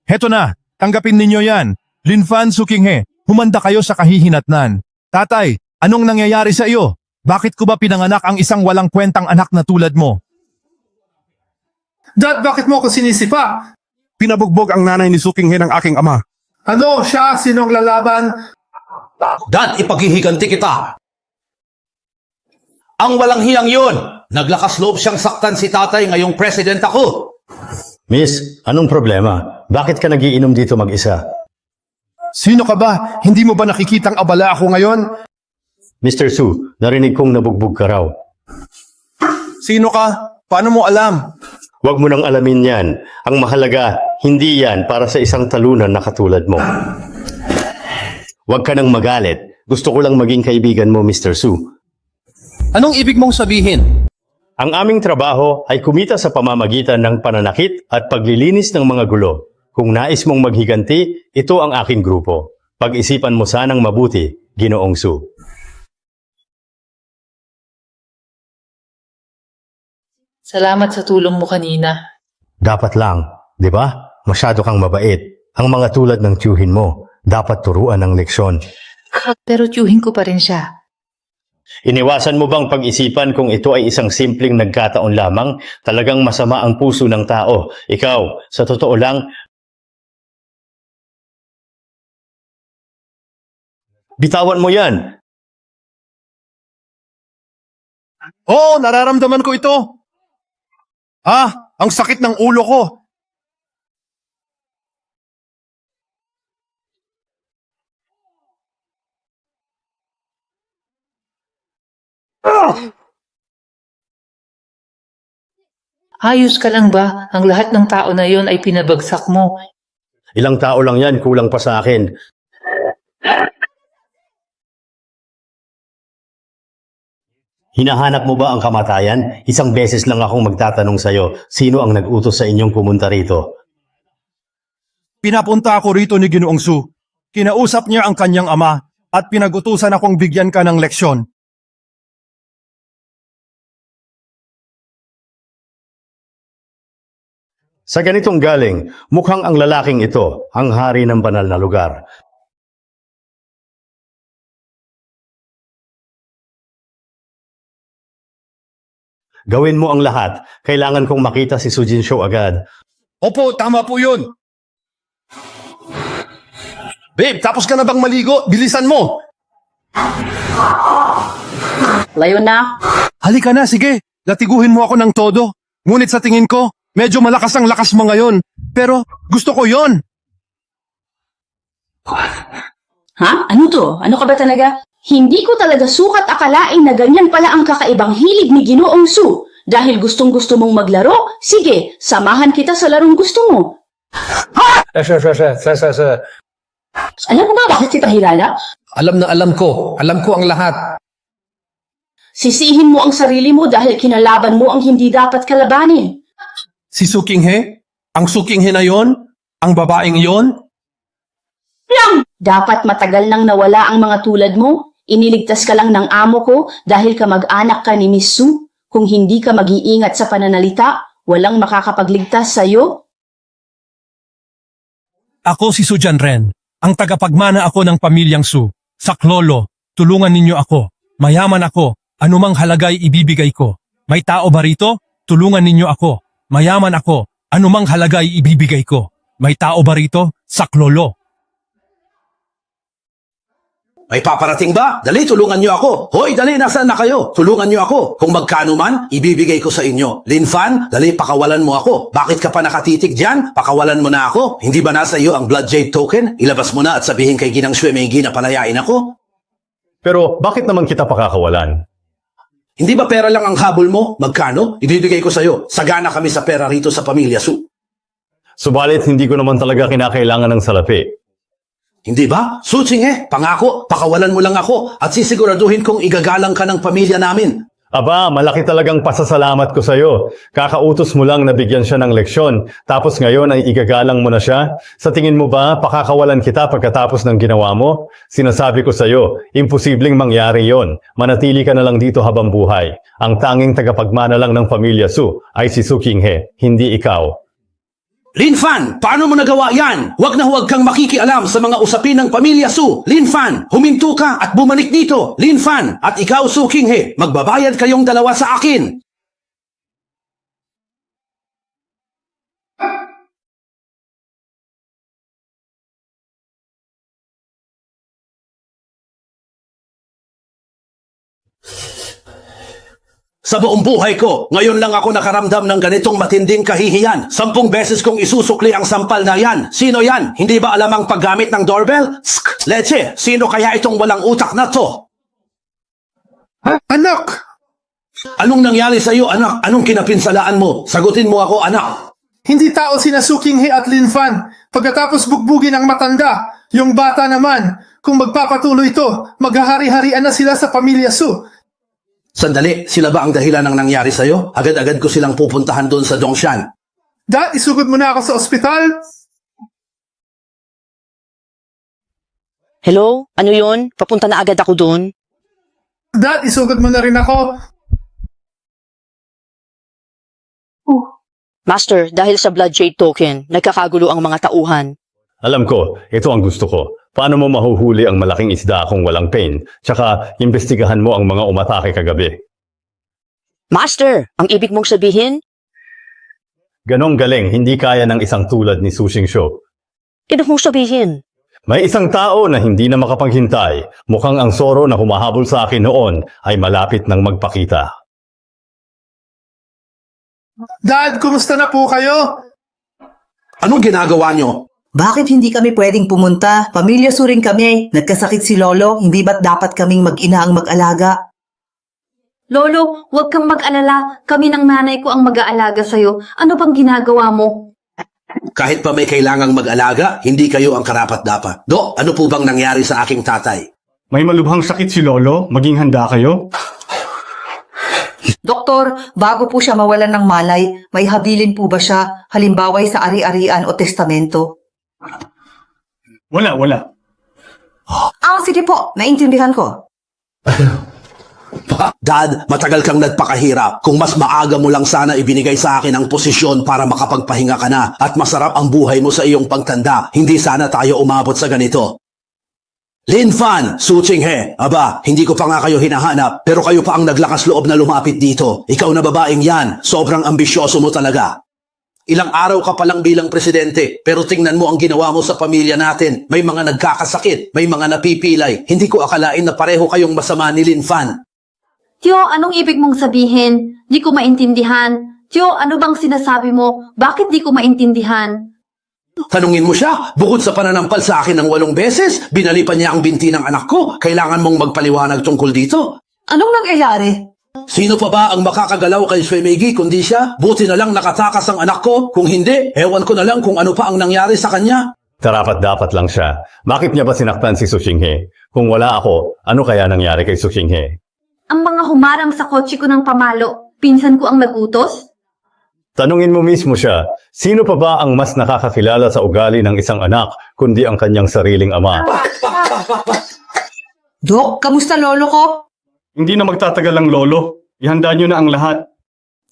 Heto na, tanggapin ninyo yan. Linfan Sukinghe, humanda kayo sa kahihinatnan. Tatay, anong nangyayari sa iyo? Bakit ko ba pinanganak ang isang walang kwentang anak na tulad mo? Dad, bakit mo ako sinisipa? Pinabugbog ang nanay ni Sukinghe ng aking ama. Ano siya? Sinong lalaban? Dad, ipaghihiganti kita. Ang walang hiyang yun. Naglakas loob siyang saktan si tatay ngayong president ako. Miss, anong problema? Bakit ka nagiinom dito mag-isa? Sino ka ba? Hindi mo ba nakikitang abala ako ngayon? Mr. Su, narinig kong nabugbog ka raw. Sino ka? Paano mo alam? Huwag mo nang alamin yan. Ang mahalaga, hindi yan para sa isang talunan na katulad mo. Huwag ka nang magalit. Gusto ko lang maging kaibigan mo, Mr. Su. Anong ibig mong sabihin? Ang aming trabaho ay kumita sa pamamagitan ng pananakit at paglilinis ng mga gulo. Kung nais mong maghiganti, ito ang aking grupo. Pag-isipan mo sanang mabuti, Ginoong Su. Salamat sa tulong mo kanina. Dapat lang, di ba? Masyado kang mabait. Ang mga tulad ng tiyuhin mo, dapat turuan ng leksyon. Pero tiyuhin ko pa rin siya. Iniwasan mo bang pag-isipan kung ito ay isang simpleng nagkataon lamang? Talagang masama ang puso ng tao. Ikaw, sa totoo lang, bitawan mo yan. Oo, nararamdaman ko ito. Ang sakit ng ulo ko. Ayos ka lang ba? Ang lahat ng tao na yon ay pinabagsak mo. Ilang tao lang yan, kulang pa sa akin. Hinahanap mo ba ang kamatayan? Isang beses lang akong magtatanong sa'yo, sino ang nag-utos sa inyong pumunta rito? Pinapunta ako rito ni Ginoong Su. Kinausap niya ang kanyang ama at pinag-utusan akong bigyan ka ng leksyon. Sa ganitong galing, mukhang ang lalaking ito ang hari ng banal na lugar. Gawin mo ang lahat. Kailangan kong makita si Su Jinsho agad. Opo, tama po yun. Babe, tapos ka na bang maligo? Bilisan mo! Layo na. Halika na, sige. Latiguhin mo ako ng todo. Ngunit sa tingin ko, medyo malakas ang lakas mo ngayon. Pero gusto ko yon. Ha? Ano to? Ano ka ba talaga? Hindi ko talaga sukat akalain na ganyan pala ang kakaibang hilig ni Ginoong Su. Dahil gustong-gusto mong maglaro, sige, samahan kita sa larong gusto mo. Sir. Alam mo ba bakit kita hilala? Alam na alam ko. Alam ko ang lahat. Sisihin mo ang sarili mo dahil kinalaban mo ang hindi dapat kalabanin. Si Sukinghe? Ang Sukinghe na yon? Ang babaeng yon? Dapat matagal nang nawala ang mga tulad mo. Iniligtas ka lang ng amo ko dahil kamag-anak ka ni Miss Su. Kung hindi ka mag-iingat sa pananalita, walang makakapagligtas sa'yo. Ako si Su Jianren. Ang tagapagmana ako ng pamilyang Su. Saklolo, tulungan ninyo ako. Mayaman ako. Anumang halaga'y ibibigay ko. May tao ba rito? Tulungan ninyo ako. Mayaman ako. Anumang halaga'y ibibigay ko. May tao ba rito? Saklolo. May paparating ba? Dali, tulungan niyo ako. Hoy, dali, nasaan na kayo? Tulungan niyo ako. Kung magkano man, ibibigay ko sa inyo. Lin Fan, dali, pakawalan mo ako. Bakit ka pa nakatitig dyan? Pakawalan mo na ako. Hindi ba nasa iyo ang Blood Jade token? Ilabas mo na at sabihin kay Ginang Xue Meigi na palayain ako. Pero bakit naman kita pakakawalan? Hindi ba pera lang ang habol mo? Magkano? Ibibigay ko sa iyo. Sagana kami sa pera rito sa pamilya Su. Subalit hindi ko naman talaga kinakailangan ng salapi. Hindi ba? Suching pangako, pakawalan mo lang ako at sisiguraduhin kong igagalang ka ng pamilya namin. Aba, malaki talagang pasasalamat ko sa'yo. Kakautos mo lang na bigyan siya ng leksyon, tapos ngayon ay igagalang mo na siya? Sa tingin mo ba, pakakawalan kita pagkatapos ng ginawa mo? Sinasabi ko sa'yo, imposibleng mangyari yon. Manatili ka na lang dito habang buhay. Ang tanging tagapagmana lang ng pamilya Su ay si Su Qinghe, hindi ikaw. Lin Fan, paano mo nagawa yan? Huwag na huwag kang makikialam sa mga usapin ng pamilya Su. Lin Fan, huminto ka at bumalik dito. Lin Fan, at ikaw Su Qinghe, magbabayad kayong dalawa sa akin. Sa buong buhay ko, ngayon lang ako nakaramdam ng ganitong matinding kahihiyan. 10 beses kong isusukli ang sampal na yan. Sino yan? Hindi ba alam ang paggamit ng doorbell? Leche, sino kaya itong walang utak na to? Anak! Anong nangyari sa iyo, anak? Anong kinapinsalaan mo? Sagutin mo ako, anak. Hindi tao sina Su Qinghe at Lin Fan. Pagkatapos bugbugin ang matanda, yung bata naman, kung magpapatuloy ito, maghahari-harian na sila sa pamilya Su. Sandali, sila ba ang dahilan ng nangyari sa'yo? Agad-agad ko silang pupuntahan doon sa Dongshan. Dad, isugod mo na ako sa ospital. Hello? Ano yon? Papunta na agad ako doon. Dad, isugod mo na rin ako. Master, dahil sa Blood Jade token, nagkakagulo ang mga tauhan. Alam ko, ito ang gusto ko. Paano mo mahuhuli ang malaking isda kung walang pain? Tsaka, imbestigahan mo ang mga umatake kagabi. Master, ang ibig mong sabihin? Ganong galing, hindi kaya ng isang tulad ni Su Xingxiu. Ibig mong sabihin? May isang tao na hindi na makapaghintay. Mukhang ang Soro na humahabol sa akin noon ay malapit ng magpakita. Dad, kumusta na po kayo? Anong ginagawa nyo? Bakit hindi kami pwedeng pumunta? Pamilya Su rin kami. Nagkasakit si Lolo, hindi ba't dapat kaming mag-ina ang mag-alaga? Lolo, huwag kang mag-alala. Kami ng nanay ko ang mag-aalaga sa'yo. Ano bang ginagawa mo? Kahit pa may kailangang mag-alaga, hindi kayo ang karapat-dapat. Do, ano po bang nangyari sa aking tatay? May malubhang sakit si Lolo, maging handa kayo? Doktor, bago po siya mawalan ng malay, may habilin po ba siya? Halimbawa sa ari-arian o testamento? Wala. Sige po, naintindihan ko. Dad, matagal kang nagpakahirap. Kung mas maaga mo lang sana ibinigay sa akin ang posisyon para makapagpahinga ka na at masarap ang buhay mo sa iyong pagtanda, hindi sana tayo umabot sa ganito. Lin Fan, Su Qinghe, aba, hindi ko pa nga kayo hinahanap, pero kayo pa ang naglakas loob na lumapit dito. Ikaw na babaeng yan, sobrang ambisyoso mo talaga. Ilang araw ka pa lang bilang presidente, pero tingnan mo ang ginawa mo sa pamilya natin. May mga nagkakasakit, may mga napipilay. Hindi ko akalain na pareho kayong masama ni Lin Fan. Tio, anong ibig mong sabihin? Di ko maintindihan. Tio, ano bang sinasabi mo? Bakit di ko maintindihan? Tanungin mo siya, bukod sa pananampal sa akin ng 8 beses, binalipan niya ang binti ng anak ko. Kailangan mong magpaliwanag tungkol dito. Anong nangyayari? Sino pa ba ang makakagalaw kay Xue Meigi kundi siya? Buti na lang nakatakas ang anak ko. Kung hindi, ewan ko na lang kung ano pa ang nangyari sa kanya. Dapat lang siya. Bakit niya ba sinaktan si Su Qinghe? Kung wala ako, ano kaya nangyari kay Su Qinghe? Ang mga humarang sa kotse ko ng pamalo, pinsan ko ang nagutos? Tanungin mo mismo siya, sino pa ba ang mas nakakakilala sa ugali ng isang anak kundi ang kanyang sariling ama? Dok, kamusta lolo ko? Hindi na magtatagal ang lolo. Ihanda niyo na ang lahat.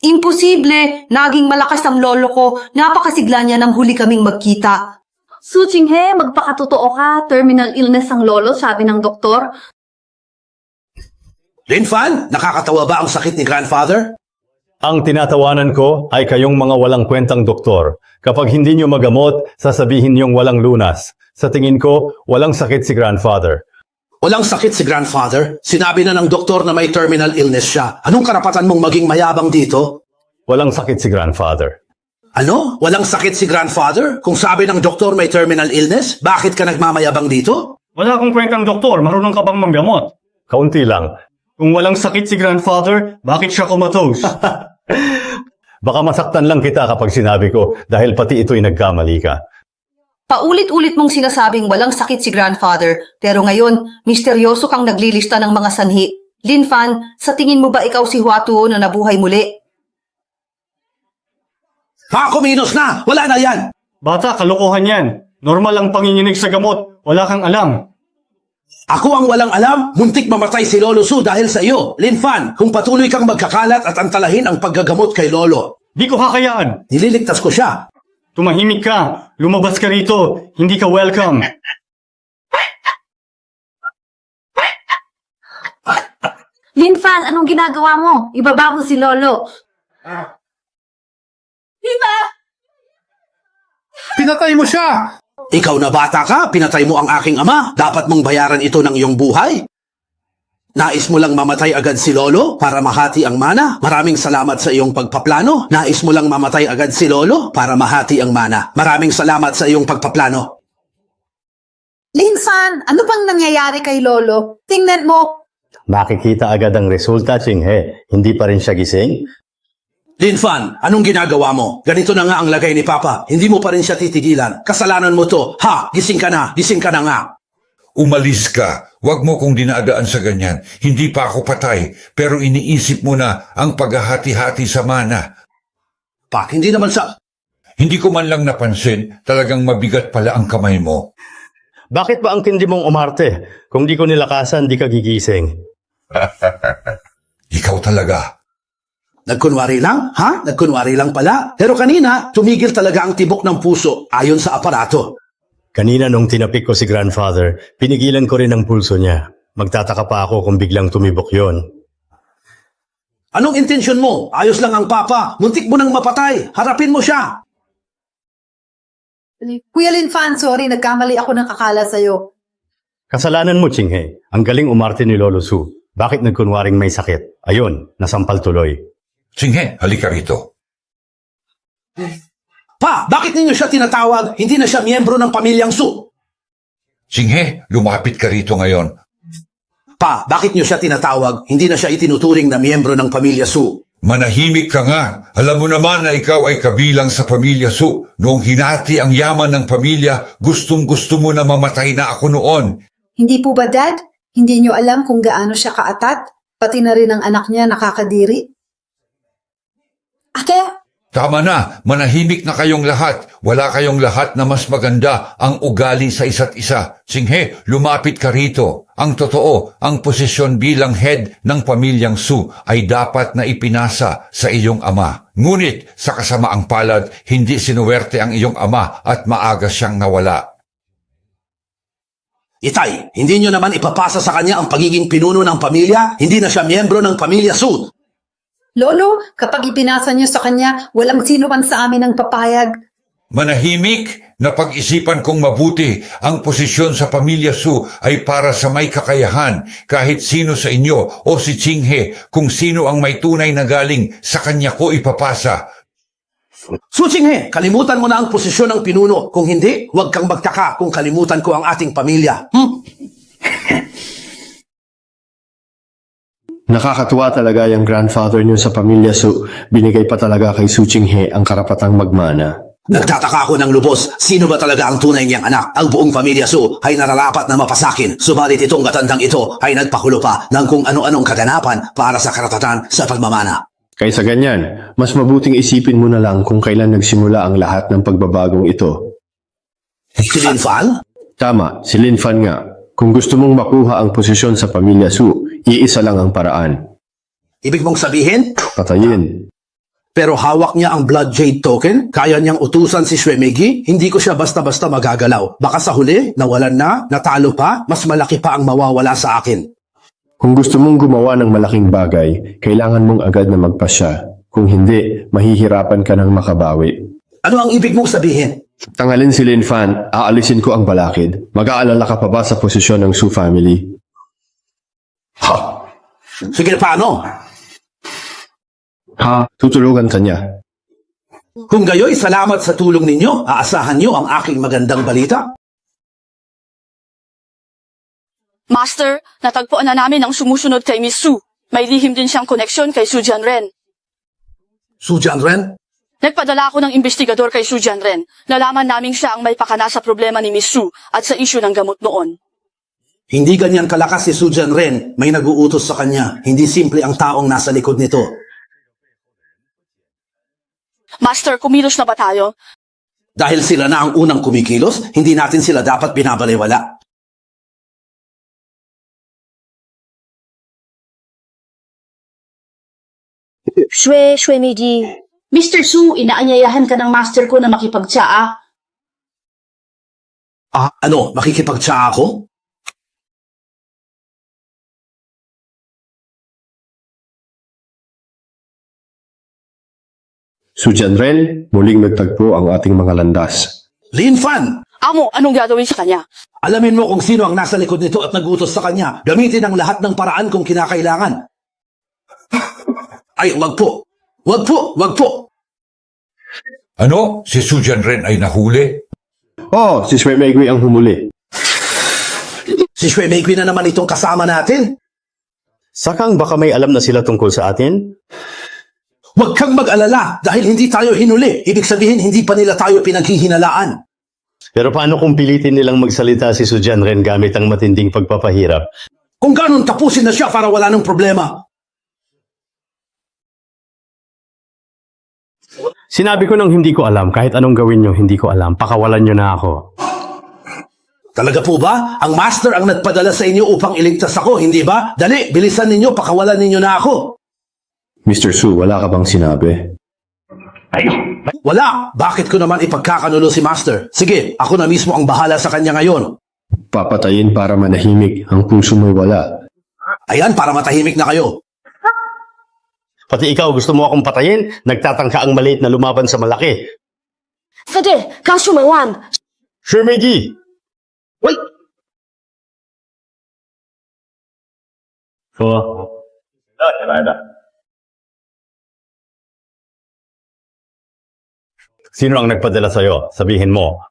Imposible! Naging malakas ang lolo ko. Napakasigla niya nang huli kaming magkita. Su Qinghe, magpakatotoo ka. Terminal illness ang lolo, sabi ng doktor. Linfan, nakakatawa ba ang sakit ni grandfather? Ang tinatawanan ko ay kayong mga walang kwentang doktor. Kapag hindi niyo magamot, sasabihin niyong walang lunas. Sa tingin ko, walang sakit si grandfather. Walang sakit si grandfather. Sinabi na ng doktor na may terminal illness siya. Anong karapatan mong maging mayabang dito? Walang sakit si grandfather. Ano? Walang sakit si grandfather? Kung sabi ng doktor may terminal illness, bakit ka nagmamayabang dito? Wala akong kwentang doktor. Marunong ka bang manggamot? Kaunti lang. Kung walang sakit si grandfather, bakit siya comatose? Baka masaktan lang kita kapag sinabi ko dahil pati ito'y nagkamali ka. Paulit-ulit mong sinasabing walang sakit si grandfather, pero ngayon, misteryoso kang naglilista ng mga sanhi. Linfan, sa tingin mo ba ikaw si Huatuo na nabuhay muli? Mga kuminos na! Wala na yan! Bata, kalokohan yan. Normal ang panginginig sa gamot. Wala kang alam. Ako ang walang alam, muntik mamatay si Lolo Su dahil sa iyo. Linfan, kung patuloy kang magkakalat at antalahin ang paggagamot kay Lolo. Di ko kakayaan. Nililigtas ko siya. Tumahimik ka. Lumabas ka rito. Hindi ka welcome. Linfan, anong ginagawa mo? Ibaba mo si lolo. Pinatay mo siya! Ikaw na bata ka, pinatay mo ang aking ama. Dapat mong bayaran ito ng iyong buhay. Nais mo lang mamatay agad si Lolo para mahati ang mana? Maraming salamat sa iyong pagpaplano. Nais mo lang mamatay agad si Lolo para mahati ang mana? Maraming salamat sa iyong pagpaplano. Linfan, ano bang nangyayari kay lolo? Tingnan mo. Makikita agad ang resulta, Qinghe. Hindi pa rin siya gising? Linfan, anong ginagawa mo? Ganito na nga ang lagay ni Papa. Hindi mo pa rin siya titigilan. Kasalanan mo to. Ha, gising ka na nga. Umalis ka. Huwag mo kong dinadaan sa ganyan. Hindi pa ako patay, pero iniisip mo na ang paghahati-hati sa mana. Pak, hindi naman sa... Hindi ko man lang napansin, talagang mabigat pala ang kamay mo. Bakit ba ang tindi mong umarte? Kung di ko nilakasan, di ka gigising. Ikaw talaga. Nagkunwari lang? Ha? Nagkunwari lang pala. Pero kanina, tumigil talaga ang tibok ng puso ayon sa aparato. Kanina nung tinapik ko si grandfather, pinigilan ko rin ang pulso niya. Magtataka pa ako kung biglang tumibok yon. Anong intensyon mo? Ayos lang ang Papa. Muntik mo nang mapatay. Harapin mo siya. Kuya Linfan, sorry, nagkamali ako ng kakala sa'yo. Kasalanan mo, Qinghe. Ang galing umarte ni Lolo Su. Bakit nagkunwaring may sakit? Ayun, nasampal tuloy. Qinghe, halika rito. Pa, bakit ninyo siya tinatawag? Hindi na siya miyembro ng pamilyang Su. Qinghe, lumapit ka rito ngayon. Pa, bakit niyo siya tinatawag? Hindi na siya itinuturing na miyembro ng pamilya Su. Manahimik ka nga. Alam mo naman na ikaw ay kabilang sa pamilya Su. Noong hinati ang yaman ng pamilya, gustong-gusto mo na mamatay na ako noon. Hindi po ba, Dad? Hindi niyo alam kung gaano siya kaatat? Pati na rin ang anak niya nakakadiri? Ate? Tama na, manahimik na kayong lahat. Wala kayong lahat na mas maganda ang ugali sa isa't isa. Qinghe, lumapit ka rito. Ang totoo, ang posisyon bilang head ng pamilyang Su ay dapat na ipinasa sa iyong ama. Ngunit, sa kasamaang palad, hindi sinuwerte ang iyong ama at maaga siyang nawala. Itay, hindi nyo naman ipapasa sa kanya ang pagiging pinuno ng pamilya? Hindi na siya miyembro ng pamilya Su. Lolo, kapag ipinasa niyo sa kanya, walang sino man sa amin ang papayag. Manahimik, napag-isipan kong mabuti. Ang posisyon sa pamilya Su ay para sa may kakayahan. Kahit sino sa inyo o si Qinghe, kung sino ang may tunay na galing, sa kanya ko ipapasa. Su Qinghe, kalimutan mo na ang posisyon ng pinuno. Kung hindi, huwag kang magtaka kung kalimutan ko ang ating pamilya. Nakakatuwa talaga yung grandfather niyo sa pamilya Su. Binigay pa talaga kay Su Qinghe ang karapatang magmana. Nagtataka ako ng lubos. Sino ba talaga ang tunay niyang anak? Ang buong pamilya Su ay nararapat na mapasakin. Subalit itong katandang ito ay nagpakulo pa ng kung ano-anong kaganapan para sa karatatan sa pagmamana. Kaysa ganyan, mas mabuting isipin mo na lang kung kailan nagsimula ang lahat ng pagbabagong ito. Si Lin Fan? Tama, si Lin Fan nga. Kung gusto mong makuha ang posisyon sa pamilya Su, iisa lang ang paraan. Ibig mong sabihin? Patayin. Pero hawak niya ang Blood Jade Token? Kaya niyang utusan si Shwemegi? Hindi ko siya basta-basta magagalaw. Baka sa huli, nawalan na, natalo pa, mas malaki pa ang mawawala sa akin. Kung gusto mong gumawa ng malaking bagay, kailangan mong agad na magpasya. Kung hindi, mahihirapan ka ng makabawi. Ano ang ibig mong sabihin? Tanghalin si Lin Fan, aalisin ko ang balakid. Mag-aalala ka pa ba sa posisyon ng Su family? Ha? Sige, paano? Ha? Tutulungan ka niya. Kung gayoy, salamat sa tulong ninyo. Aasahan niyo ang aking magandang balita. Master, natagpuan na namin ang sumusunod kay Miss Su. May lihim din siyang koneksyon kay Su Jianren. Su Jianren? Nagpadala ako ng investigador kay Su Jianren. Nalaman naming siya ang may pakana sa problema ni Miss Su at sa isyu ng gamot noon. Hindi ganyan kalakas si Su Jianren. May nag-uutos sa kanya. Hindi simple ang taong nasa likod nito. Master, kumilos na ba tayo? Dahil sila na ang unang kumikilos, hindi natin sila dapat binabalewala. Shwemiji. Mr. Su, inaanyayahan ka ng master ko na makipagtsaa. Ano, makikipagtsaa ako? Su Jianren, muling nagtagpo ang ating mga landas. Lin Fan! Amo, anong gagawin sa kanya? Alamin mo kung sino ang nasa likod nito at nagutos sa kanya. Gamitin ang lahat ng paraan kung kinakailangan. Ay, wag po. Wag po, wag po. Ano? Si Su Jianren ay nahuli? Oh, si Shui Meigui ang humuli. Si Shui Meigui na naman itong kasama natin. Sakang baka may alam na sila tungkol sa atin? Huwag kang mag-alala dahil hindi tayo hinuli. Ibig sabihin, hindi pa nila tayo pinaghihinalaan. Pero paano kung pilitin nilang magsalita si Su Jianren gamit ang matinding pagpapahirap? Kung ganun, tapusin na siya para wala ng problema. Sinabi ko nang hindi ko alam, kahit anong gawin nyo, hindi ko alam. Pakawalan nyo na ako. Talaga po ba? Ang master ang nagpadala sa inyo upang iligtas ako, hindi ba? Dali, bilisan ninyo, pakawalan ninyo na ako. Mr. Su, wala ka bang sinabi? Wala. Bakit ko naman ipagkakanulo si master? Sige, ako na mismo ang bahala sa kanya ngayon. Papatayin para manahimik, ang puso mo'y wala. Ayan, para matahimik na kayo. Pati ikaw, gusto mo akong patayin? Nagtatangka ang maliit na lumaban sa malaki. Fede, kasumawan. Shurmegi! Wait! Sino ang nagpadala sa'yo? Sabihin mo.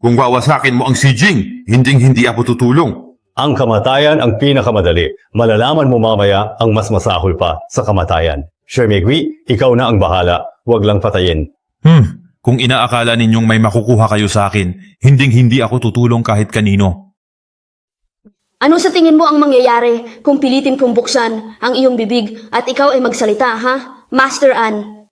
Kung wawasakin mo ang si Jing, hindi ako tutulong. Ang kamatayan ang pinakamadali. Malalaman mo mamaya ang mas masahol pa sa kamatayan. Shemegui, ikaw na ang bahala. Huwag lang patayin. Kung inaakala ninyong may makukuha kayo sa akin, hindi ako tutulong kahit kanino. Ano sa tingin mo ang mangyayari kung pilitin kong buksan ang iyong bibig at ikaw ay magsalita, ha? Master An.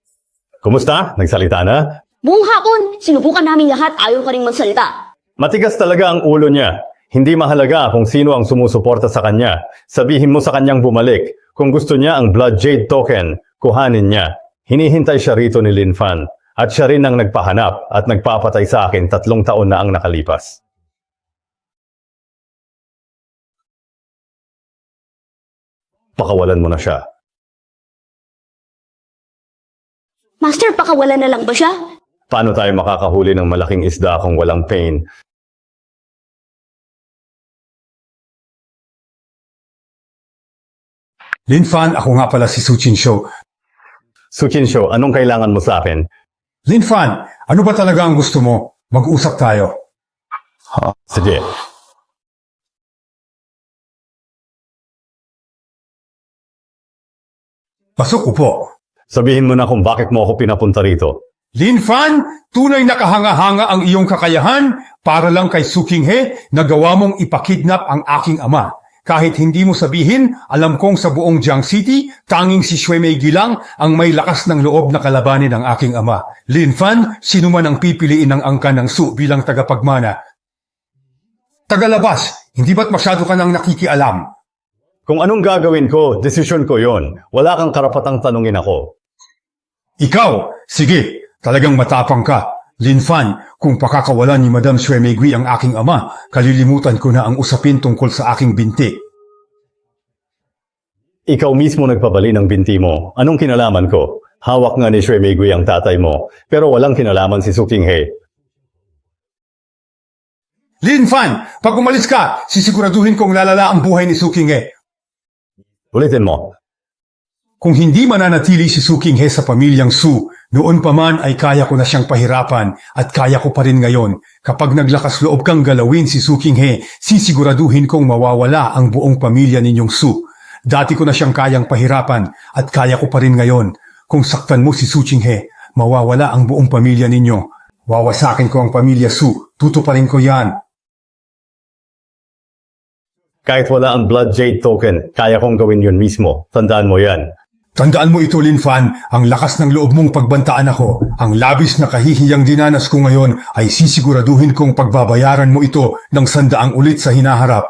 Kumusta? Nagsalita na? Buong hapon, sinubukan namin lahat, ayaw ka ring magsalita. Matigas talaga ang ulo niya. Hindi mahalaga kung sino ang sumusuporta sa kanya. Sabihin mo sa kanyang bumalik. Kung gusto niya ang Blood Jade Token, kuhanin niya. Hinihintay siya rito ni Lin Fan. At siya rin ang nagpahanap at nagpapatay sa akin 3 taon na ang nakalipas. Pakawalan mo na siya. Master, pakawalan na lang ba siya? Paano tayo makakahuli ng malaking isda kung walang pain? Lin Fan, ako nga pala si Su Qinsho. Su Qinsho, anong kailangan mo sa akin? Lin Fan, ano ba talaga ang gusto mo? Mag-usap tayo. Sige. Pasok, upo. Sabihin mo na kung bakit mo ako pinapunta rito. Lin Fan, tunay na kahanga-hanga ang iyong kakayahan para lang kay Su Qinghe na gawa mong ipakidnap ang aking ama. Kahit hindi mo sabihin, alam kong sa buong Jiang City, tanging si Xue Meigi lang ang may lakas ng loob na kalabanin ang aking ama. Lin Fan, sino man ang pipiliin ng angkan ng Su bilang tagapagmana? Tagalabas, hindi ba't masyado ka nang nakikialam? Kung anong gagawin ko, desisyon ko yon. Wala kang karapatang tanungin ako. Ikaw, sige, talagang matapang ka. Lin Fan, kung pakakawalan ni Madam Xue Meigui ang aking ama, kalilimutan ko na ang usapin tungkol sa aking binti. Ikaw mismo nagpabali ng binti mo. Anong kinalaman ko? Hawak nga ni Xue Meigui ang tatay mo, pero walang kinalaman si Su Qinghe. Lin Fan, pag umalis ka, sisiguraduhin kong lalala ang buhay ni Su Qinghe. Ulitin mo. Kung hindi mananatili si Su Qinghe sa pamilyang Su, noon pa man ay kaya ko na siyang pahirapan at kaya ko pa rin ngayon. Kapag naglakas loob kang galawin si Su Qinghe, sisiguraduhin kong mawawala ang buong pamilya ninyong Su. Dati ko na siyang kayang pahirapan at kaya ko pa rin ngayon. Kung saktan mo si Su Qinghe, mawawala ang buong pamilya ninyo. Wawasakin ko ang pamilya Su, tutuparin ko yan. Kahit wala ang Blood Jade token, kaya kong gawin yun mismo. Tandaan mo yan. Tandaan mo ito, Lin Fan, ang lakas ng loob mong pagbantaan ako. Ang labis na kahihiyang dinanas ko ngayon ay sisiguraduhin kong pagbabayaran mo ito ng 100 ulit sa hinaharap.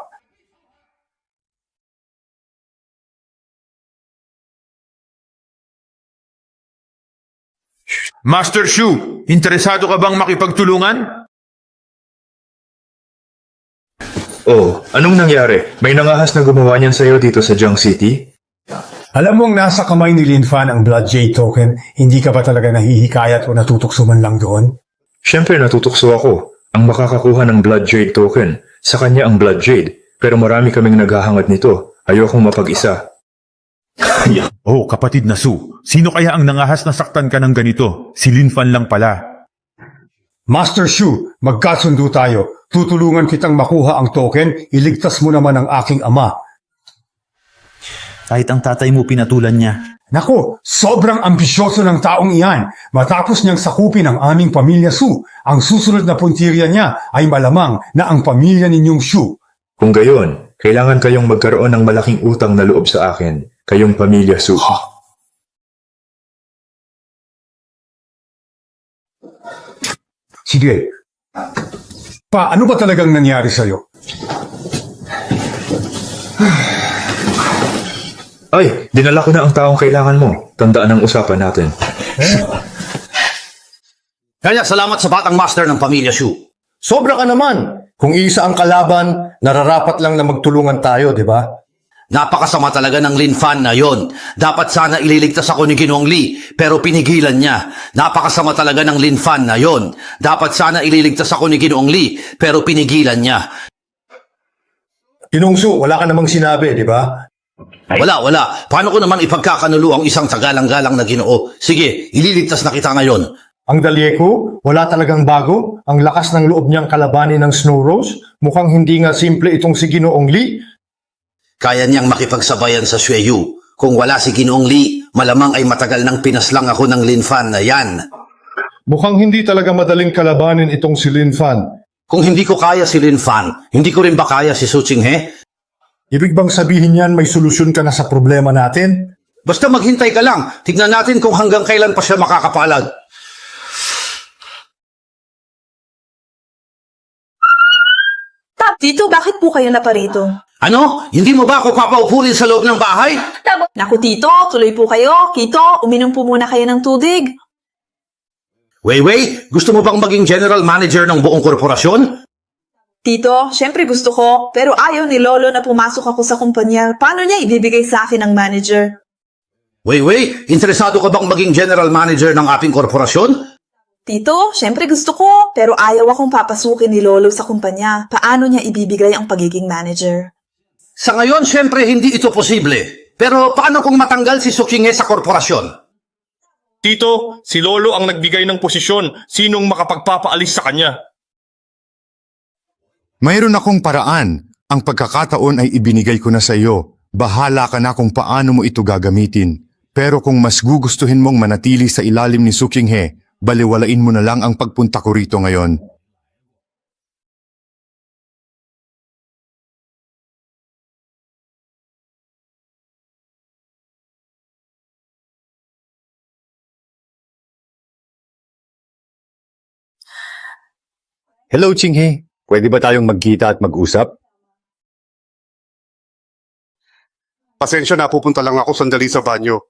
Master Shu, interesado ka bang makipagtulungan? Oh, anong nangyari? May nangahas na gumawa niyan sa'yo dito sa Jiang City? Alam mong nasa kamay ni Lin Fan ang Blood Jade token, hindi ka ba talaga nahihikayat o natutukso man lang doon? Siyempre natutukso ako. Ang makakakuha ng Blood Jade token, sa kanya ang Blood Jade. Pero marami kaming naghahangad nito. Ayokong mapag-isa. Oh, kapatid na Su, sino kaya ang nangahas na saktan ka ng ganito? Si Lin Fan lang pala. Master Shu, magkasundo tayo. Tutulungan kitang makuha ang token, iligtas mo naman ang aking ama. Kahit ang tatay mo pinatulan niya. Nako, sobrang ambisyoso ng taong iyan. Matapos niyang sakupin ang aming pamilya Su, ang susunod na puntirya niya ay malamang na ang pamilya ninyong Shu. Kung gayon, kailangan kayong magkaroon ng malaking utang na loob sa akin, kayong pamilya Su. Sige. Ano ba talagang nangyari sa'yo? Ay, dinala ko na ang taong kailangan mo. Tandaan ang usapan natin. Kaya salamat sa batang master ng pamilya Shu. Sobra ka naman. Kung isa ang kalaban, nararapat lang na magtulungan tayo, di ba? Napakasama talaga ng Lin Fan na yon. Dapat sana ililigtas ako ni Ginoong Li, pero pinigilan niya. Napakasama talaga ng Lin Fan na yon. Dapat sana ililigtas ako ni Ginoong Li, pero pinigilan niya. Ginoong Su, wala ka namang sinabi, di ba? Wala. Paano ko naman ipagkakanulo ang isang tagalang-galang na Ginoo? Sige, ililigtas na kita ngayon. Ang Dalieco, wala talagang bago. Ang lakas ng loob niyang kalabanin ng Snow Rose. Mukhang hindi nga simple itong si Ginoong Li. Kaya niyang makipagsabayan sa Xueyu. Kung wala si Ginoong Li, malamang ay matagal nang pinaslang ako ng Lin Fan na yan. Mukhang hindi talaga madaling kalabanin itong si Lin Fan. Kung hindi ko kaya si Lin Fan, hindi ko rin ba kaya si Su Qinghe? Ibig bang sabihin yan may solusyon ka na sa problema natin? Basta maghintay ka lang. Tignan natin kung hanggang kailan pa siya makakapalag. Tito, bakit po kayo naparito? Ano? Hindi mo ba ako papaupulin sa loob ng bahay? Naku, Tito, tuloy po kayo. Kito, uminom po muna kayo ng tubig. Wei, gusto mo bang maging general manager ng buong korporasyon? Tito, syempre gusto ko, pero ayaw ni Lolo na pumasok ako sa kumpanya. Paano niya ibibigay sa akin ang manager? Wei, interesado ka bang maging general manager ng ating korporasyon? Tito, syempre gusto ko, pero ayaw akong papasukin ni Lolo sa kumpanya. Paano niya ibibigay ang pagiging manager? Sa ngayon, syempre hindi ito posible. Pero paano kung matanggal si Su Qinghe sa korporasyon? Tito, si Lolo ang nagbigay ng posisyon. Sinong makapagpapaalis sa kanya? Mayroon akong paraan. Ang pagkakataon ay ibinigay ko na sa iyo. Bahala ka na kung paano mo ito gagamitin. Pero kung mas gugustuhin mong manatili sa ilalim ni Su Qinghe, baliwalain mo na lang ang pagpunta ko rito ngayon. Hello, Chinghe. Pwede ba tayong magkita at mag-usap? Pasensya na, pupunta lang ako sandali sa banyo.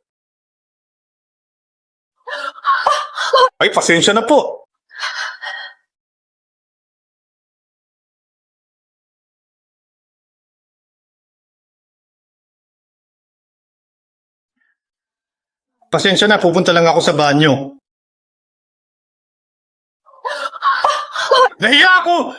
Ay, pasensya na po. Pasensya na, pupunta lang ako sa banyo. Nahiya ako!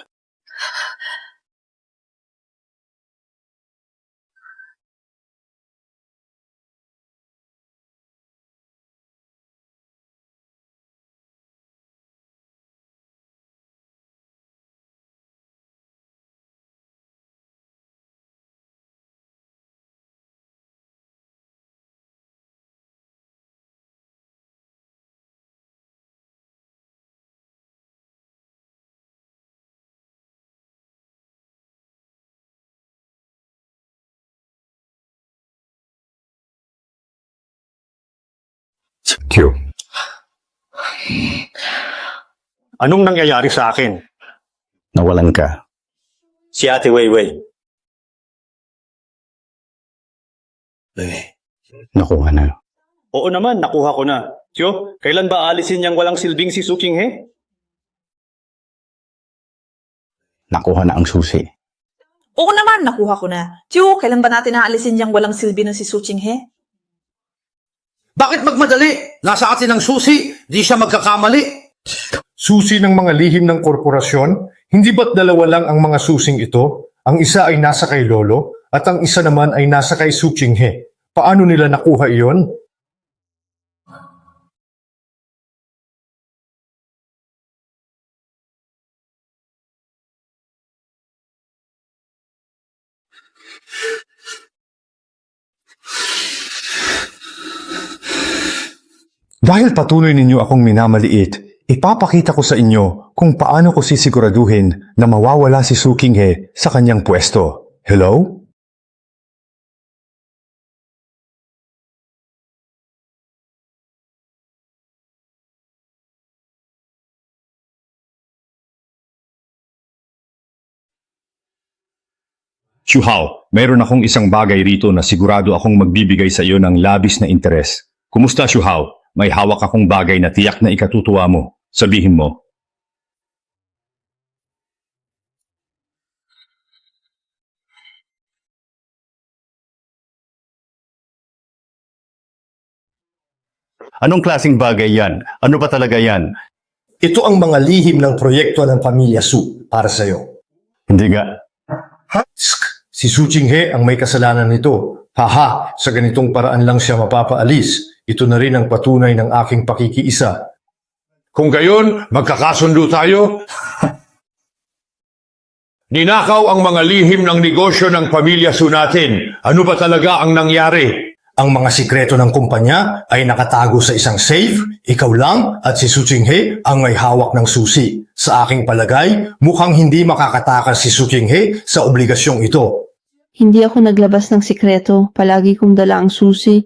Q. Anong nangyayari sa akin? Nawalan ka. Si Ate Weiwei. Nakuha na. Oo naman, nakuha ko na. Tyo, kailan ba aalisin niyang walang silbing si Su Chinghe? Nakuha na ang susi. Oo naman, nakuha ko na. Tiyo, kailan ba natin naalisin niyang walang silbi ng si Su Chinghe? Bakit magmadali? Nasa atin ang susi, di siya magkakamali. Susi ng mga lihim ng korporasyon? Hindi ba't dalawa lang ang mga susing ito? Ang isa ay nasa kay Lolo at ang isa naman ay nasa kay Su Chinghe. Paano nila nakuha iyon? Dahil patuloy ninyo akong minamaliit, ipapakita ko sa inyo kung paano ko sisiguraduhin na mawawala si Su Chinghe sa kanyang pwesto. Hello? Xu Hao, mayroon akong isang bagay rito na sigurado akong magbibigay sa iyo ng labis na interes. Kumusta, Xu Hao? May hawak akong bagay na tiyak na ikatutuwa mo. Sabihin mo. Anong klaseng bagay yan? Ano ba talaga yan? Ito ang mga lihim ng proyekto ng pamilya Su para sa iyo. Hindi nga. Si Su Chinghe ang may kasalanan nito. Haha, sa ganitong paraan lang siya mapapaalis. Ito na rin ang patunay ng aking pakikiisa. Kung gayon, magkakasundo tayo. Ninakaw ang mga lihim ng negosyo ng pamilya Su natin. Ano ba talaga ang nangyari? Ang mga sikreto ng kumpanya ay nakatago sa isang safe, ikaw lang at si Su Chinghe ang may hawak ng susi. Sa aking palagay, mukhang hindi makakatakas si Su Chinghe sa obligasyong ito. Hindi ako naglabas ng sikreto. Palagi kong dala ang susi.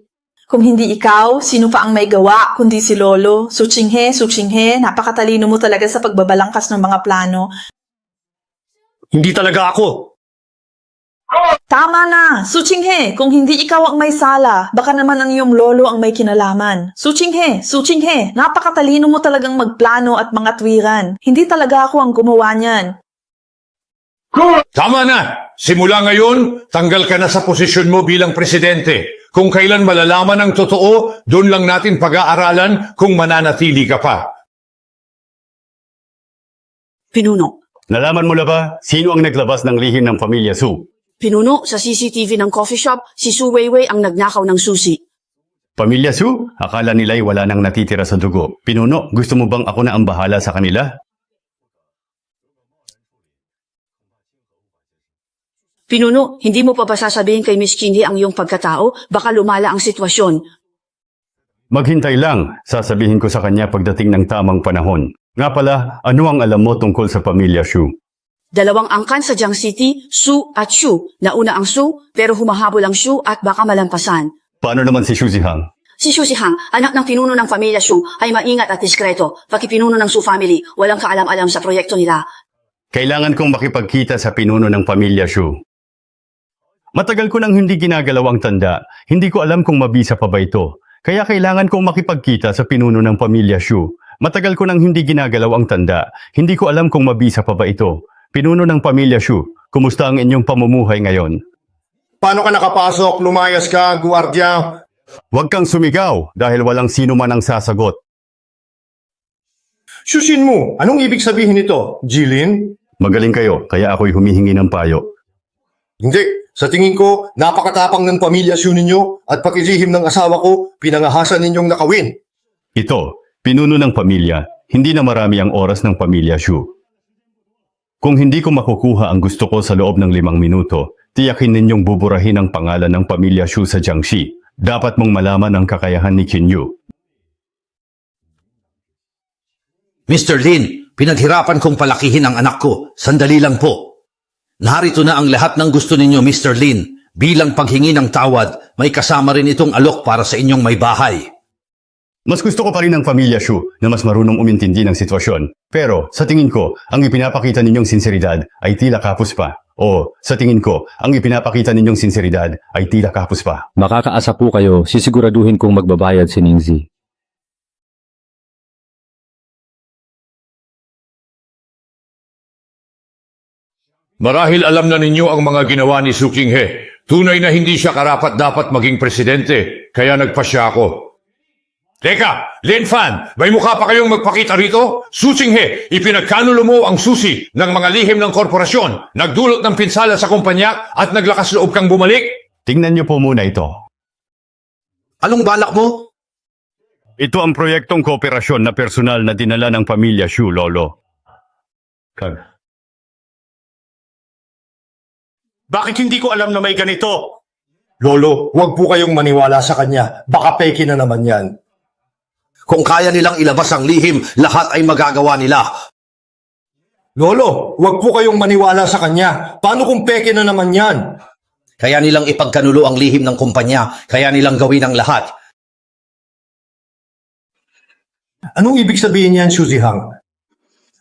Kung hindi ikaw, sino pa ang may gawa kundi si Lolo? Su Chinghe, napakatalino mo talaga sa pagbabalangkas ng mga plano. Hindi talaga ako. Tama na! Su Chinghe, kung hindi ikaw ang may sala, baka naman ang iyong lolo ang may kinalaman. Su Chinghe, napakatalino mo talagang magplano at mga tuwiran. Hindi talaga ako ang gumawa niyan. Tama na! Simula ngayon, tanggal ka na sa posisyon mo bilang presidente. Kung kailan malalaman ang totoo, doon lang natin pag-aaralan kung mananatili ka pa. Pinuno. Nalaman mo na ba sino ang naglabas ng lihim ng pamilya Su? Pinuno, sa CCTV ng coffee shop, si Su Weiwei ang nagnakaw ng susi. Pamilya Su? Akala nila'y wala nang natitira sa dugo. Pinuno, gusto mo bang ako na ang bahala sa kanila? Pinuno, hindi mo pa ba sasabihin kay Miss Chinghe ang iyong pagkatao? Baka lumala ang sitwasyon. Maghintay lang, sasabihin ko sa kanya pagdating ng tamang panahon. Nga pala, ano ang alam mo tungkol sa pamilya Shu? Dalawang angkan sa Jiang City, Su at Shu. Nauna ang Su, pero humahabol ang Shu at baka malampasan. Paano naman si Shu Zihang? Si Shu Zihang, anak ng pinuno ng pamilya Shu, ay maingat at diskreto. Pakipinuno ng Su family, walang kaalam-alam sa proyekto nila. Kailangan kong makipagkita sa pinuno ng pamilya Shu. Matagal ko nang hindi ginagalaw ang tanda. Hindi ko alam kung mabisa pa ba ito. Kaya kailangan kong makipagkita sa pinuno ng pamilya Shu. Matagal ko nang hindi ginagalaw ang tanda. Hindi ko alam kung mabisa pa ba ito. Pinuno ng pamilya Shu, kumusta ang inyong pamumuhay ngayon? Paano ka nakapasok? Lumayas ka, guardia. Huwag kang sumigaw dahil walang sino man ang sasagot. Shusin mo, anong ibig sabihin nito, Jilin? Magaling kayo, kaya ako'y humihingi ng payo. Hindi. Sa tingin ko, napakatapang ng pamilya Shu ninyo at pakilihim ng asawa ko, pinangahasan ninyong nakawin. Ito, pinuno ng pamilya, hindi na marami ang oras ng pamilya Shu. Kung hindi ko makukuha ang gusto ko sa loob ng 5 minuto, tiyakin ninyong buburahin ang pangalan ng pamilya Shu sa Jiangxi. Dapat mong malaman ang kakayahan ni Qin Yu. Mr. Lin, pinaghirapan kong palakihin ang anak ko. Sandali lang po. Narito na ang lahat ng gusto ninyo, Mr. Lin. Bilang paghingi ng tawad, may kasama rin itong alok para sa inyong may bahay. Mas gusto ko pa rin ang pamilya Shu na mas marunong umintindi ng sitwasyon. Pero sa tingin ko, ang ipinapakita ninyong sinseridad ay tila kapos pa. O sa tingin ko, ang ipinapakita ninyong sinseridad ay tila kapos pa. Makakaasa po kayo, sisiguraduhin kong magbabayad si Ningzi. Marahil alam na ninyo ang mga ginawa ni Su Qinghe. Tunay na hindi siya karapat-dapat maging presidente, kaya nagpasya ako. Teka, Lin Fan, may mukha pa kayong magpakita rito? Su Qinghe, ipinagkanulo mo ang susi ng mga lihim ng korporasyon, nagdulot ng pinsala sa kumpanya at naglakas loob kang bumalik? Tingnan niyo po muna ito. Anong balak mo? Ito ang proyektong kooperasyon na personal na dinala ng pamilya Shu, Lolo. Bakit hindi ko alam na may ganito? Lolo, huwag po kayong maniwala sa kanya. Baka peke na naman yan. Kung kaya nilang ilabas ang lihim, lahat ay magagawa nila. Lolo, huwag po kayong maniwala sa kanya. Paano kung peke na naman yan? Kaya nilang ipagkanulo ang lihim ng kumpanya, kaya nilang gawin ang lahat. Anong ibig sabihin yan, Shu Zihang?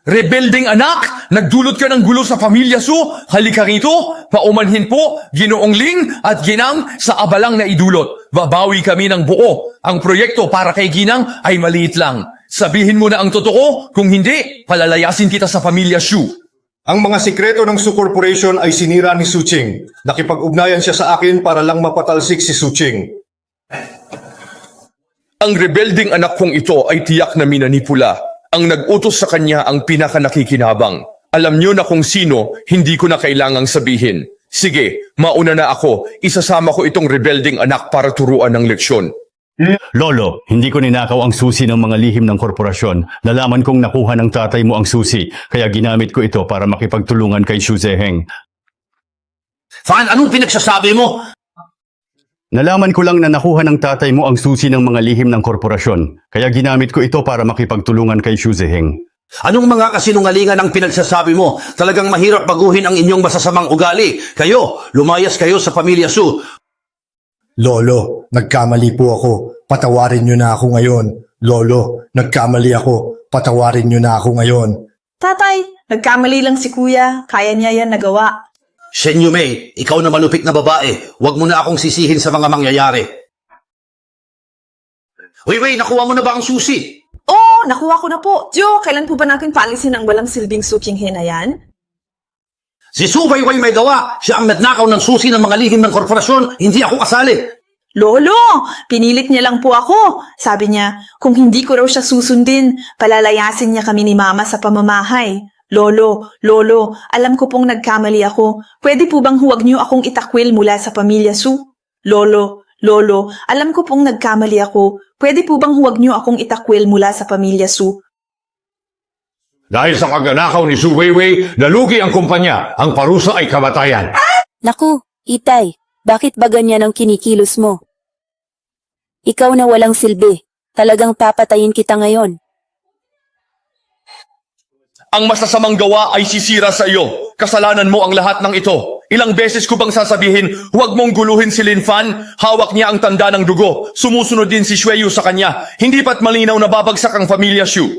Rebelding anak! Nagdulot ka ng gulo sa pamilya Su! Halika rito! Paumanhin po, Ginoong Ling at Ginang sa abalang na idulot. Babawi kami ng buo. Ang proyekto para kay Ginang ay maliit lang. Sabihin mo na ang totoo, kung hindi, palalayasin kita sa pamilya Shu. Ang mga sikreto ng Su Corporation ay sinira ni Su Qing. Nakipag-ugnayan siya sa akin para lang mapatalsik si Su Qing. Ang rebelding anak kong ito ay tiyak na minanipula. Ang nag-utos sa kanya ang pinaka-nakikinabang. Alam niyo na kung sino, hindi ko na kailangang sabihin. Sige, mauna na ako. Isasama ko itong rebelding anak para turuan ng leksyon. Lolo, hindi ko ninakaw ang susi ng mga lihim ng korporasyon. Nalaman kong nakuha ng tatay mo ang susi, kaya ginamit ko ito para makipagtulungan kay Shu Zeheng. Fan, anong pinagsasabi mo? Nalaman ko lang na nakuha ng tatay mo ang susi ng mga lihim ng korporasyon, kaya ginamit ko ito para makipagtulungan kay Shu Zeheng. Anong mga kasinungalingan ang pinagsasabi mo? Talagang mahirap baguhin ang inyong masasamang ugali. Kayo, lumayas kayo sa pamilya Su. Lolo, nagkamali po ako. Patawarin niyo na ako ngayon. Lolo, nagkamali ako. Patawarin niyo na ako ngayon. Tatay, nagkamali lang si kuya. Kaya niya yan nagawa. Shen Yumei, ikaw na malupit na babae. Huwag mo na akong sisihin sa mga mangyayari. Wei, nakuha mo na ba ang susi? Oo, nakuha ko na po. Jo, kailan po ba natin paalisin ang walang silbing Su Qinghe na yan? Si Su Weiwei may gawa. Siya ang nagnakaw ng susi ng mga lihim ng korporasyon. Hindi ako kasali. Lolo, pinilit niya lang po ako. Sabi niya, kung hindi ko raw siya susundin, palalayasin niya kami ni Mama sa pamamahay. Lolo, alam ko pong nagkamali ako. Pwede po bang huwag niyo akong itakwil mula sa pamilya Su? Lolo, alam ko pong nagkamali ako. Pwede po bang huwag niyo akong itakwil mula sa pamilya Su? Dahil sa pagnanakaw ni Su Weiwei, nalugi ang kumpanya. Ang parusa ay kamatayan. Naku, Itay, bakit ba ganyan ang kinikilos mo? Ikaw na walang silbi. Talagang papatayin kita ngayon. Ang masasamang gawa ay sisira sa iyo. Kasalanan mo ang lahat ng ito. Ilang beses ko bang sasabihin, huwag mong guluhin si Lin Fan, hawak niya ang tanda ng dugo. Sumusunod din si Xueyu sa kanya. Hindi pa't malinaw na babagsak ang pamilya Xu.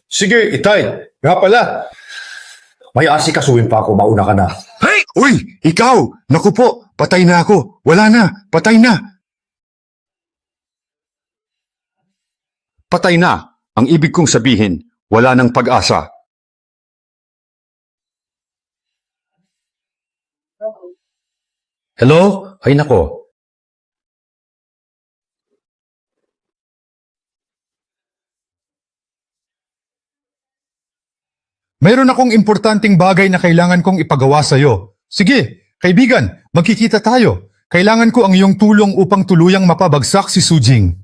Sige, Itay. Nga pala. May asikasuhin pa ako, mauna ka na. Hey! Uy! Ikaw! Naku po! Patay na ako! Wala na! Patay na! Patay na. Ang ibig kong sabihin, wala ng pag-asa. Hello? Ay nako. Mayroon akong importanteng bagay na kailangan kong ipagawa sa'yo. Sige, kaibigan, magkikita tayo. Kailangan ko ang iyong tulong upang tuluyang mapabagsak si Su Jing.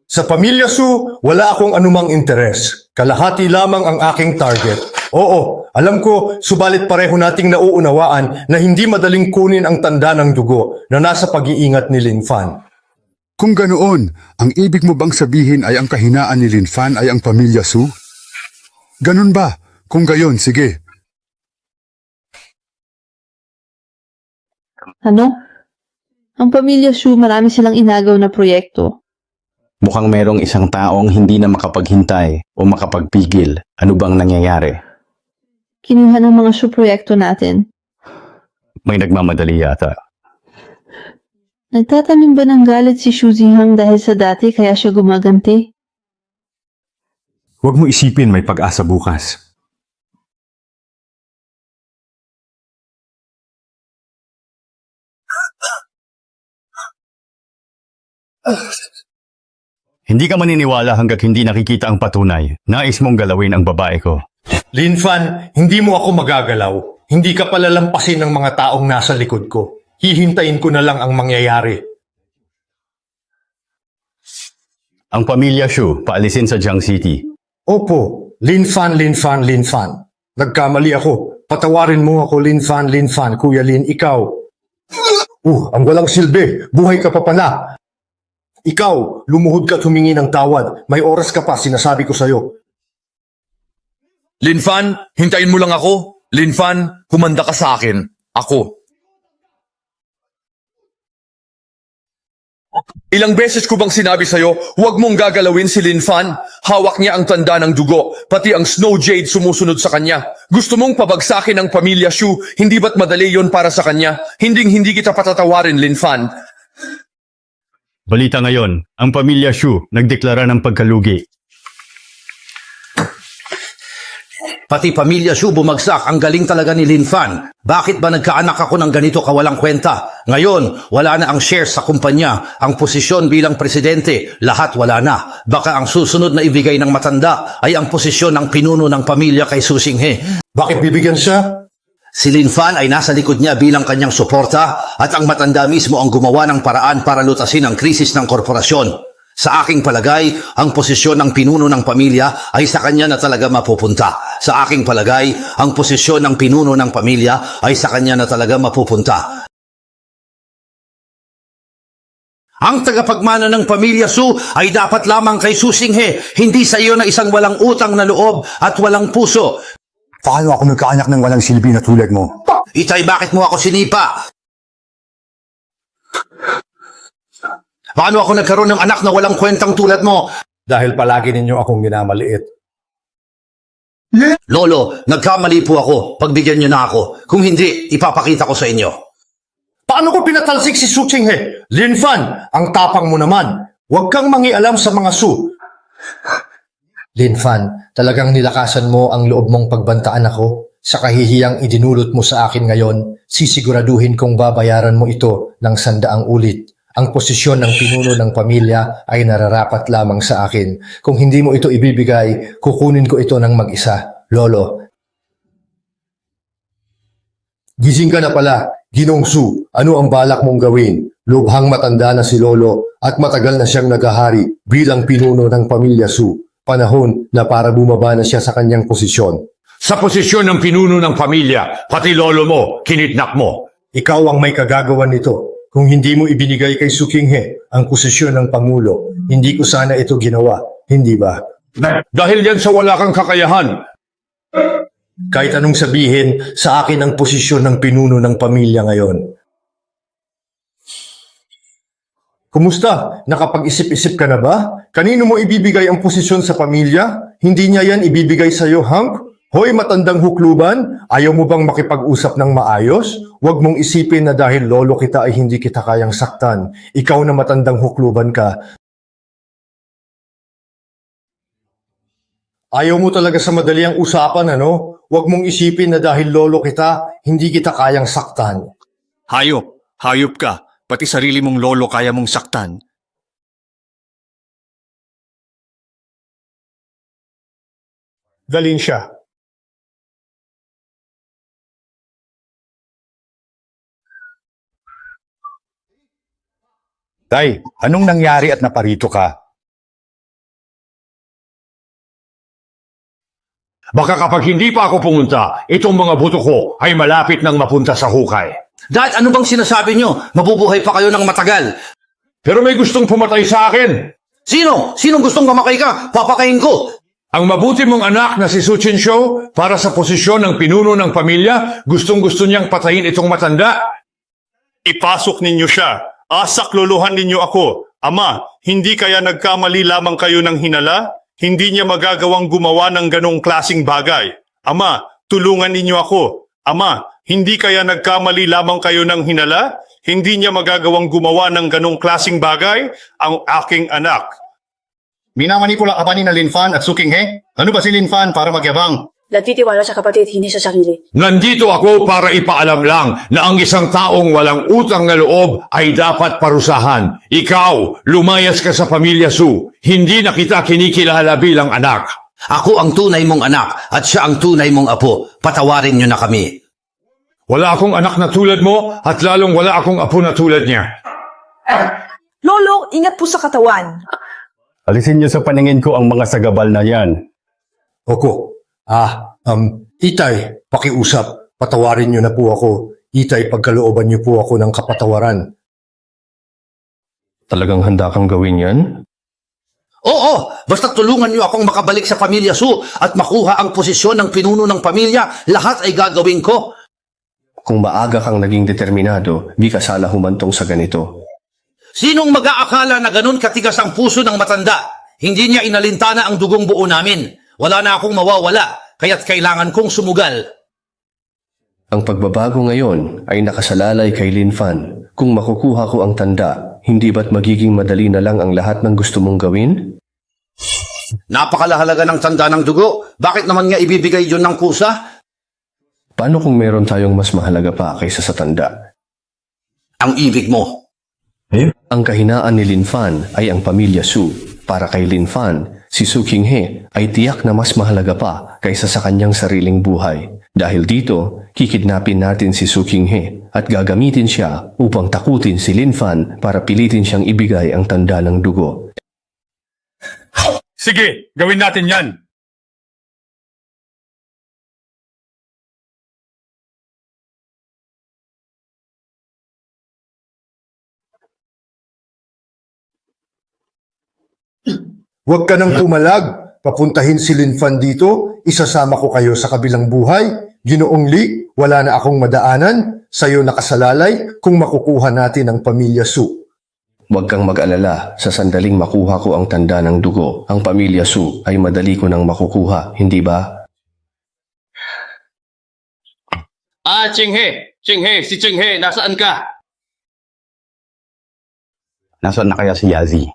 Sa pamilya Su, wala akong anumang interes. Kalahati lamang ang aking target. Oo, alam ko, subalit pareho nating nauunawaan na hindi madaling kunin ang tanda ng dugo na nasa pag-iingat ni Lin Fan. Kung ganoon, ang ibig mo bang sabihin ay ang kahinaan ni Lin Fan ay ang pamilya Su? Ganun ba? Kung gayon, sige. Ano? Ang pamilya Xu, marami silang inagaw na proyekto. Mukhang merong isang taong hindi na makapaghintay o makapagpigil. Ano bang nangyayari? Kinuha ng mga Xu proyekto natin. May nagmamadali yata. Nagtatanim ba ng galit si Xu Jinghang dahil sa dati kaya siya gumaganti? Huwag mo isipin may pag-asa bukas. Hindi ka maniniwala hanggat hindi nakikita ang patunay. Nais mong galawin ang babae ko. Lin Fan, hindi mo ako magagalaw. Hindi ka palalampasin ng mga taong nasa likod ko. Hihintayin ko na lang ang mangyayari. Ang pamilya Xu, paalisin sa Jiang City. Opo, Lin Fan, Lin Fan, Lin Fan. Nagkamali ako. Patawarin mo ako, Lin Fan, Lin Fan. Kuya Lin, ikaw. Ang walang silbi. Buhay ka pa pala. Ikaw, lumuhod ka at humingi ng tawad. May oras ka pa, sinasabi ko sa'yo. Lin Fan, hintayin mo lang ako. Lin Fan, humanda ka sa akin. Ako. Ilang beses ko bang sinabi sa'yo, huwag mong gagalawin si Lin Fan. Hawak niya ang tanda ng dugo, pati ang Snow Jade sumusunod sa kanya. Gusto mong pabagsakin ang pamilya Xu, hindi ba't madali yon para sa kanya? Hindi kita patatawarin, Lin Fan. Balita ngayon, ang pamilya Xu nagdeklara ng pagkalugi. Pati pamilya Xu bumagsak, ang galing talaga ni Lin Fan. Bakit ba nagkaanak ako ng ganito kawalang kwenta? Ngayon, wala na ang shares sa kumpanya, ang posisyon bilang presidente, lahat wala na. Baka ang susunod na ibigay ng matanda ay ang posisyon ng pinuno ng pamilya kay Su Xinghe. Bakit bibigyan siya? Si Lin Fan ay nasa likod niya bilang kanyang suporta at ang matanda mismo ang gumawa ng paraan para lutasin ang krisis ng korporasyon. Sa aking palagay, ang posisyon ng pinuno ng pamilya ay sa kanya na talaga mapupunta. Sa aking palagay, ang posisyon ng pinuno ng pamilya ay sa kanya na talaga mapupunta. Ang tagapagmana ng pamilya Su ay dapat lamang kay Su Xinghe, hindi sa iyo na isang walang utang na loob at walang puso. Paano ako nagkaanak ng walang silbi na tulad mo? Itay, bakit mo ako sinipa? Paano ako nagkaroon ng anak na walang kwentang tulad mo? Dahil palagi ninyo akong minamaliit. Lolo, nagkamali po ako. Pagbigyan niyo na ako. Kung hindi, ipapakita ko sa inyo. Paano ko pinatalsik si Su Xinghe? Lin Fan, ang tapang mo naman. Huwag kang mangialam sa mga Su. Lin Fan, talagang nilakasan mo ang loob mong pagbantaan ako. Sa kahihiyang idinulot mo sa akin ngayon, sisiguraduhin kong babayaran mo ito ng 100 ulit. Ang posisyon ng pinuno ng pamilya ay nararapat lamang sa akin. Kung hindi mo ito ibibigay, kukunin ko ito ng mag-isa. Lolo. Gising ka na pala, Ginong Su. Ano ang balak mong gawin? Lubhang matanda na si Lolo at matagal na siyang nagahari bilang pinuno ng pamilya Su. Panahon na para bumaba na siya sa kanyang posisyon. Sa posisyon ng pinuno ng pamilya, pati lolo mo, kinidnap mo. Ikaw ang may kagagawan nito. Kung hindi mo ibinigay kay Su Qinghe ang posisyon ng Pangulo, hindi ko sana ito ginawa, hindi ba? Dahil yan sa wala kang kakayahan. Kahit anong sabihin, sa akin ang posisyon ng pinuno ng pamilya ngayon. Kumusta? Nakapag-isip-isip ka na ba? Kanino mo ibibigay ang posisyon sa pamilya? Hindi niya yan ibibigay sa'yo, Hank? Hoy, matandang hukluban, ayaw mo bang makipag-usap ng maayos? Huwag mong isipin na dahil lolo kita ay hindi kita kayang saktan. Ikaw na matandang hukluban ka. Ayaw mo talaga sa madaliang usapan, ano? Huwag mong isipin na dahil lolo kita, hindi kita kayang saktan. Hayop. Hayop ka. Pati sarili mong lolo kaya mong saktan. Dalin siya. Tay, anong nangyari at naparito ka? Baka kapag hindi pa ako pumunta, itong mga buto ko ay malapit nang mapunta sa hukay. Dad, ano bang sinasabi nyo? Mabubuhay pa kayo ng matagal. Pero may gustong pumatay sa akin. Sino? Sinong gustong mamatay ka? Papakain ko. Ang mabuti mong anak na si Su Qinshu, para sa posisyon ng pinuno ng pamilya, gustong-gusto niyang patayin itong matanda. Ipasok ninyo siya. Sakluluhan ninyo ako. Ama, hindi kaya nagkamali lamang kayo ng hinala? Hindi niya magagawang gumawa ng ganong klasing bagay. Ama, tulungan ninyo ako. Ama, hindi kaya nagkamali lamang kayo ng hinala? Hindi niya magagawang gumawa ng ganong klasing bagay? Ang aking anak. Minamanipula ka ba ni na Lin Fan at Su Qinghe? Ano ba si Lin Fan para magyabang? Nagtitiwala sa kapatid, hindi sa sarili. Nandito ako para ipaalam lang na ang isang taong walang utang na loob ay dapat parusahan. Ikaw, lumayas ka sa pamilya Su. Hindi na kita kinikilala bilang anak. Ako ang tunay mong anak at siya ang tunay mong apo. Patawarin nyo na kami. Wala akong anak na tulad mo at lalong wala akong apo na tulad niya. Lolo, ingat po sa katawan. Alisin niyo sa paningin ko ang mga sagabal na yan. Oko. Itay, pakiusap. Patawarin niyo na po ako. Itay, pagkalooban niyo po ako ng kapatawaran. Talagang handa kang gawin yan? Oo, basta tulungan niyo akong makabalik sa pamilya Su at makuha ang posisyon ng pinuno ng pamilya. Lahat ay gagawin ko. Kung maaga kang naging determinado, di ka sana humantong sa ganito. Sinong mag-aakala na ganun katigas ang puso ng matanda? Hindi niya inalintana ang dugong buo namin. Wala na akong mawawala, kaya't kailangan kong sumugal. Ang pagbabago ngayon ay nakasalalay kay Lin Fan. Kung makukuha ko ang tanda, hindi ba't magiging madali na lang ang lahat ng gusto mong gawin? Napakalahalaga ng tanda ng dugo. Bakit naman nga ibibigay yun ng kusa? Paano kung meron tayong mas mahalaga pa kaysa sa tanda? Ang ibig mo. Ang kahinaan ni Lin Fan ay ang pamilya Su. Para kay Lin Fan, si Su Qinghe ay tiyak na mas mahalaga pa kaysa sa kanyang sariling buhay. Dahil dito, kikidnapin natin si Su Qinghe at gagamitin siya upang takutin si Lin Fan para pilitin siyang ibigay ang tanda ng dugo. Sige, gawin natin yan. Huwag ka nang tumalag. Papuntahin si Lin Fan dito. Isasama ko kayo sa kabilang buhay. Ginoong Li, wala na akong madaanan. Sa'yo nakasalalay kung makukuha natin ang pamilya Su. Huwag kang mag-alala, sa sandaling makuha ko ang tanda ng dugo, ang pamilya Su ay madali ko nang makukuha, hindi ba? Qinghe! Qinghe! Si Qinghe! Nasaan ka? Nasaan na kaya si Yazi?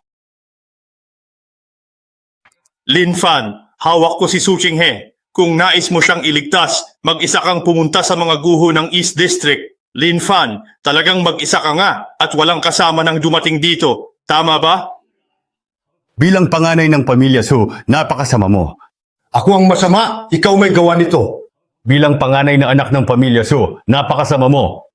Lin Fan, hawak ko si Su Qinghe. Kung nais mo siyang iligtas, mag-isa kang pumunta sa mga guho ng East District. Lin Fan, talagang mag-isa ka nga at walang kasama nang dumating dito. Tama ba? Bilang panganay ng pamilya Su, napakasama mo. Ako ang masama, ikaw may gawa nito. Bilang panganay na anak ng pamilya Su, napakasama mo.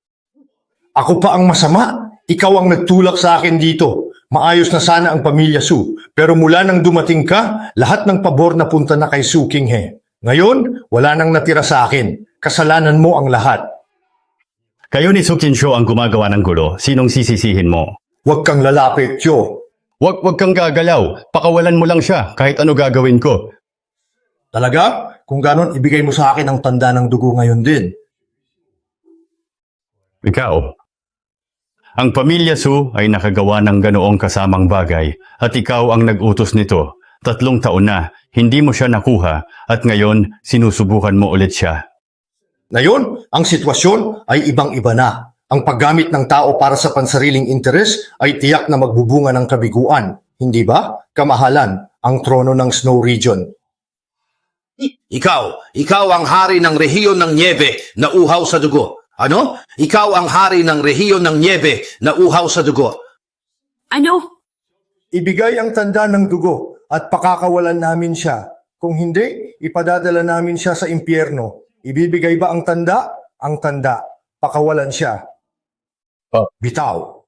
Ako pa ang masama, ikaw ang nagtulak sa akin dito. Maayos na sana ang pamilya Su, pero mula nang dumating ka, lahat ng pabor na punta na kay Su Qinghe. Ngayon, wala nang natira sa akin. Kasalanan mo ang lahat. Kayo ni Sukinsho ang gumagawa ng gulo. Sinong sisisihin mo? Huwag kang lalapit, Cho. Wag kang gagalaw. Pakawalan mo lang siya kahit ano gagawin ko. Talaga? Kung ganon, ibigay mo sa akin ang tanda ng dugo ngayon din. Ikaw. Ang pamilya Su ay nakagawa ng ganoong kasamang bagay at ikaw ang nag-utos nito. 3 taon na, hindi mo siya nakuha at ngayon sinusubukan mo ulit siya. Ngayon, ang sitwasyon ay ibang-iba na. Ang paggamit ng tao para sa pansariling interes ay tiyak na magbubunga ng kabiguan. Hindi ba? Kamahalan, ang trono ng Snow Region. Ikaw ang hari ng rehiyon ng Niebe na uhaw sa dugo. Ano? Ikaw ang hari ng rehiyon ng Niebe na uhaw sa dugo. Ano? Ibigay ang tanda ng dugo at pakakawalan namin siya. Kung hindi, ipadadala namin siya sa impyerno. Ibibigay ba ang tanda? Ang tanda. Pakawalan siya. Bitaw.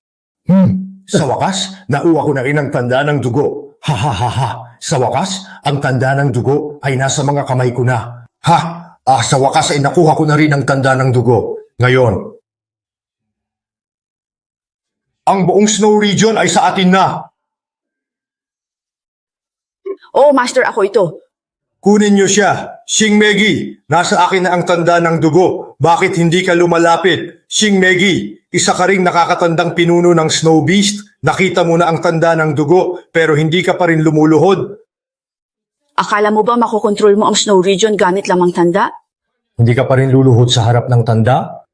Sa wakas, nauha ko na rin ang tanda ng dugo. Ha ha ha ha. Sa wakas, ang tanda ng dugo ay nasa mga kamay ko na. Ha! Sa wakas ay nakuha ko na rin ang tanda ng dugo. Ngayon, ang buong Snow Region ay sa atin na. Oh, Master, ako ito. Kunin niyo siya. Shing Megi, nasa akin na ang tanda ng dugo. Bakit hindi ka lumalapit? Shing Megi, isa ka ring nakakatandang pinuno ng Snow Beast. Nakita mo na ang tanda ng dugo, pero hindi ka pa rin lumuluhod. Akala mo ba makokontrol mo ang Snow Region gamit lamang tanda? Hindi ka pa rin luluhod sa harap ng tanda?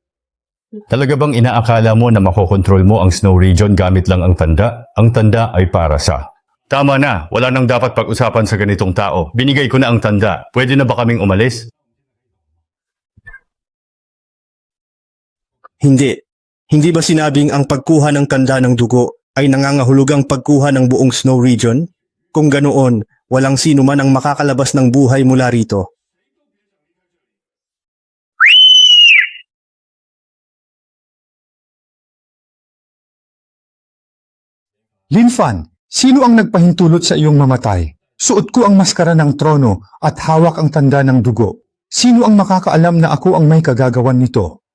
Talaga bang inaakala mo na makokontrol mo ang Snow Region gamit lang ang tanda? Ang tanda ay para sa... Tama na, wala nang dapat pag-usapan sa ganitong tao. Binigay ko na ang tanda. Pwede na ba kaming umalis? Hindi. Hindi ba sinabing ang pagkuha ng tanda ng dugo ay nangangahulugang pagkuha ng buong Snow Region? Kung ganoon, walang sino man ang makakalabas ng buhay mula rito. Linfan, sino ang nagpahintulot sa iyong mamatay? Suot ko ang maskara ng trono at hawak ang tanda ng dugo. Sino ang makakaalam na ako ang may kagagawan nito?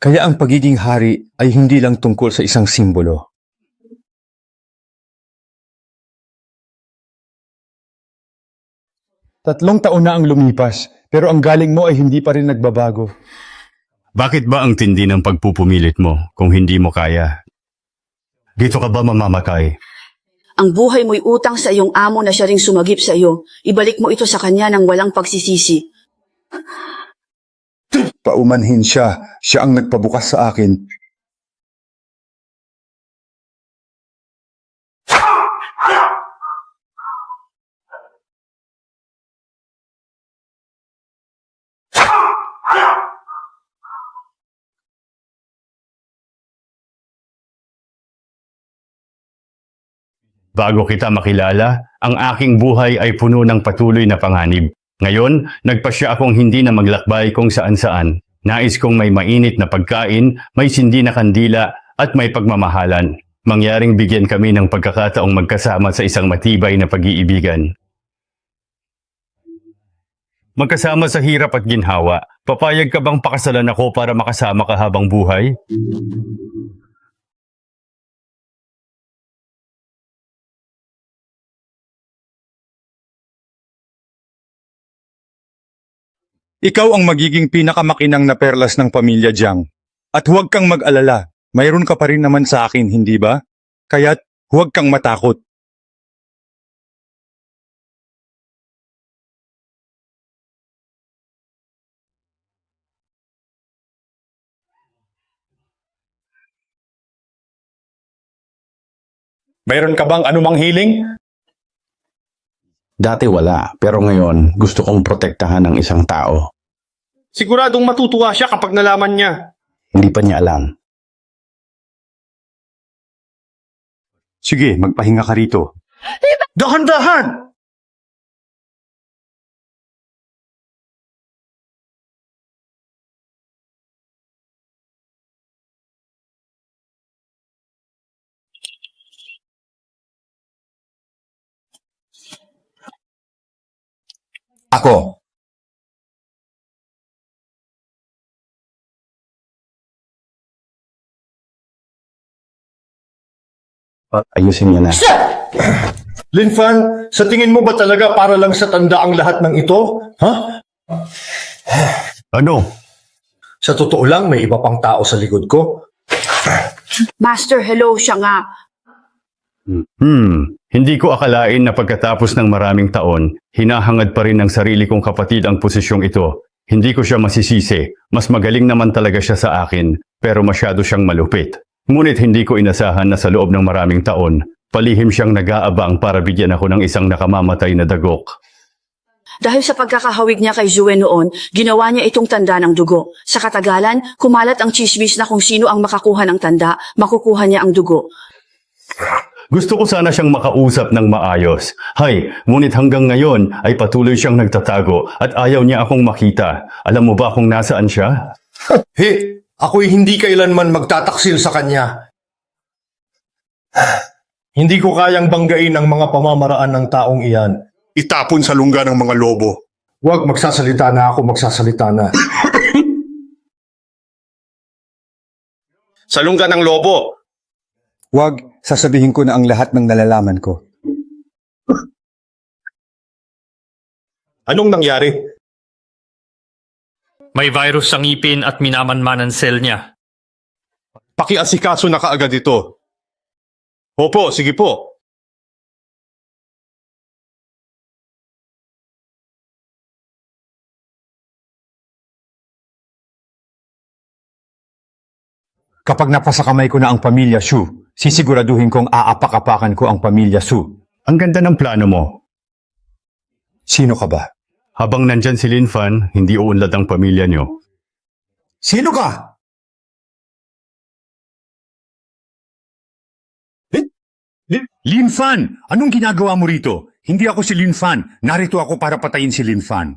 Kaya ang pagiging hari ay hindi lang tungkol sa isang simbolo. Tatlong taon na ang lumipas, pero ang galing mo ay hindi pa rin nagbabago. Bakit ba ang tindi ng pagpupumilit mo kung hindi mo kaya? Dito ka ba mamamatay? Ang buhay mo'y utang sa iyong amo na siya ring sumagip sa iyo. Ibalik mo ito sa kanya ng walang pagsisisi. Paumanhin siya. Siya ang nagpabukas sa akin. Bago kita makilala, ang aking buhay ay puno ng patuloy na panganib. Ngayon, nagpasya akong hindi na maglakbay kung saan-saan. Nais kong may mainit na pagkain, may sindi na kandila, at may pagmamahalan. Mangyaring bigyan kami ng pagkakataong magkasama sa isang matibay na pag-iibigan. Magkasama sa hirap at ginhawa, papayag ka bang pakasalan ako para makasama ka habang buhay? Ikaw ang magiging pinakamakinang na perlas ng pamilya Jiang. At huwag kang mag-alala, mayroon ka pa rin naman sa akin, hindi ba? Kaya't huwag kang matakot. Mayroon ka bang anumang hiling? Dati wala, pero ngayon gusto kong protektahan ng isang tao. Siguradong matutuwa siya kapag nalaman niya. Hindi pa niya alam. Sige, magpahinga ka rito. Dahan-dahan! Ako. Ayusin niya na. Linfan, sa tingin mo ba talaga para lang sa tanda ang lahat ng ito? Ha? Ano? Sa totoo lang, may iba pang tao sa likod ko. Master, hello, siya nga. Hindi ko akalain na pagkatapos ng maraming taon, hinahangad pa rin ng sarili kong kapatid ang posisyong ito. Hindi ko siya masisisi. Mas magaling naman talaga siya sa akin, pero masyado siyang malupit. Ngunit hindi ko inasahan na sa loob ng maraming taon, palihim siyang nag-aabang para bigyan ako ng isang nakamamatay na dagok. Dahil sa pagkakahawig niya kay Zue noon, ginawa niya itong tanda ng dugo. Sa katagalan, kumalat ang chismis na kung sino ang makakuha ng tanda, makukuha niya ang dugo. Gusto ko sana siyang makausap ng maayos. Ngunit hanggang ngayon ay patuloy siyang nagtatago at ayaw niya akong makita. Alam mo ba kung nasaan siya? Ako'y hindi kailanman magtataksil sa kanya. Hindi ko kayang banggain ang mga pamamaraan ng taong iyan. Itapon sa lungga ng mga lobo. Huwag magsasalita na ako, magsasalita na. Sa lungga ng lobo. Wag, sasabihin ko na ang lahat ng nalalaman ko. Anong nangyari? May virus sa ngipin at minamanman ang cell niya. Pakiasikaso na kaagad ito. Opo, sige po. Kapag napasa kamay ko na ang pamilya Shu, sisiguraduhin kong aapak-apakan ko ang pamilya Su. Ang ganda ng plano mo. Sino ka ba? Habang nandyan si Linfan, hindi uunlad ang pamilya niyo. Sino ka? Linfan! Anong ginagawa mo rito? Hindi ako si Linfan. Narito ako para patayin si Linfan.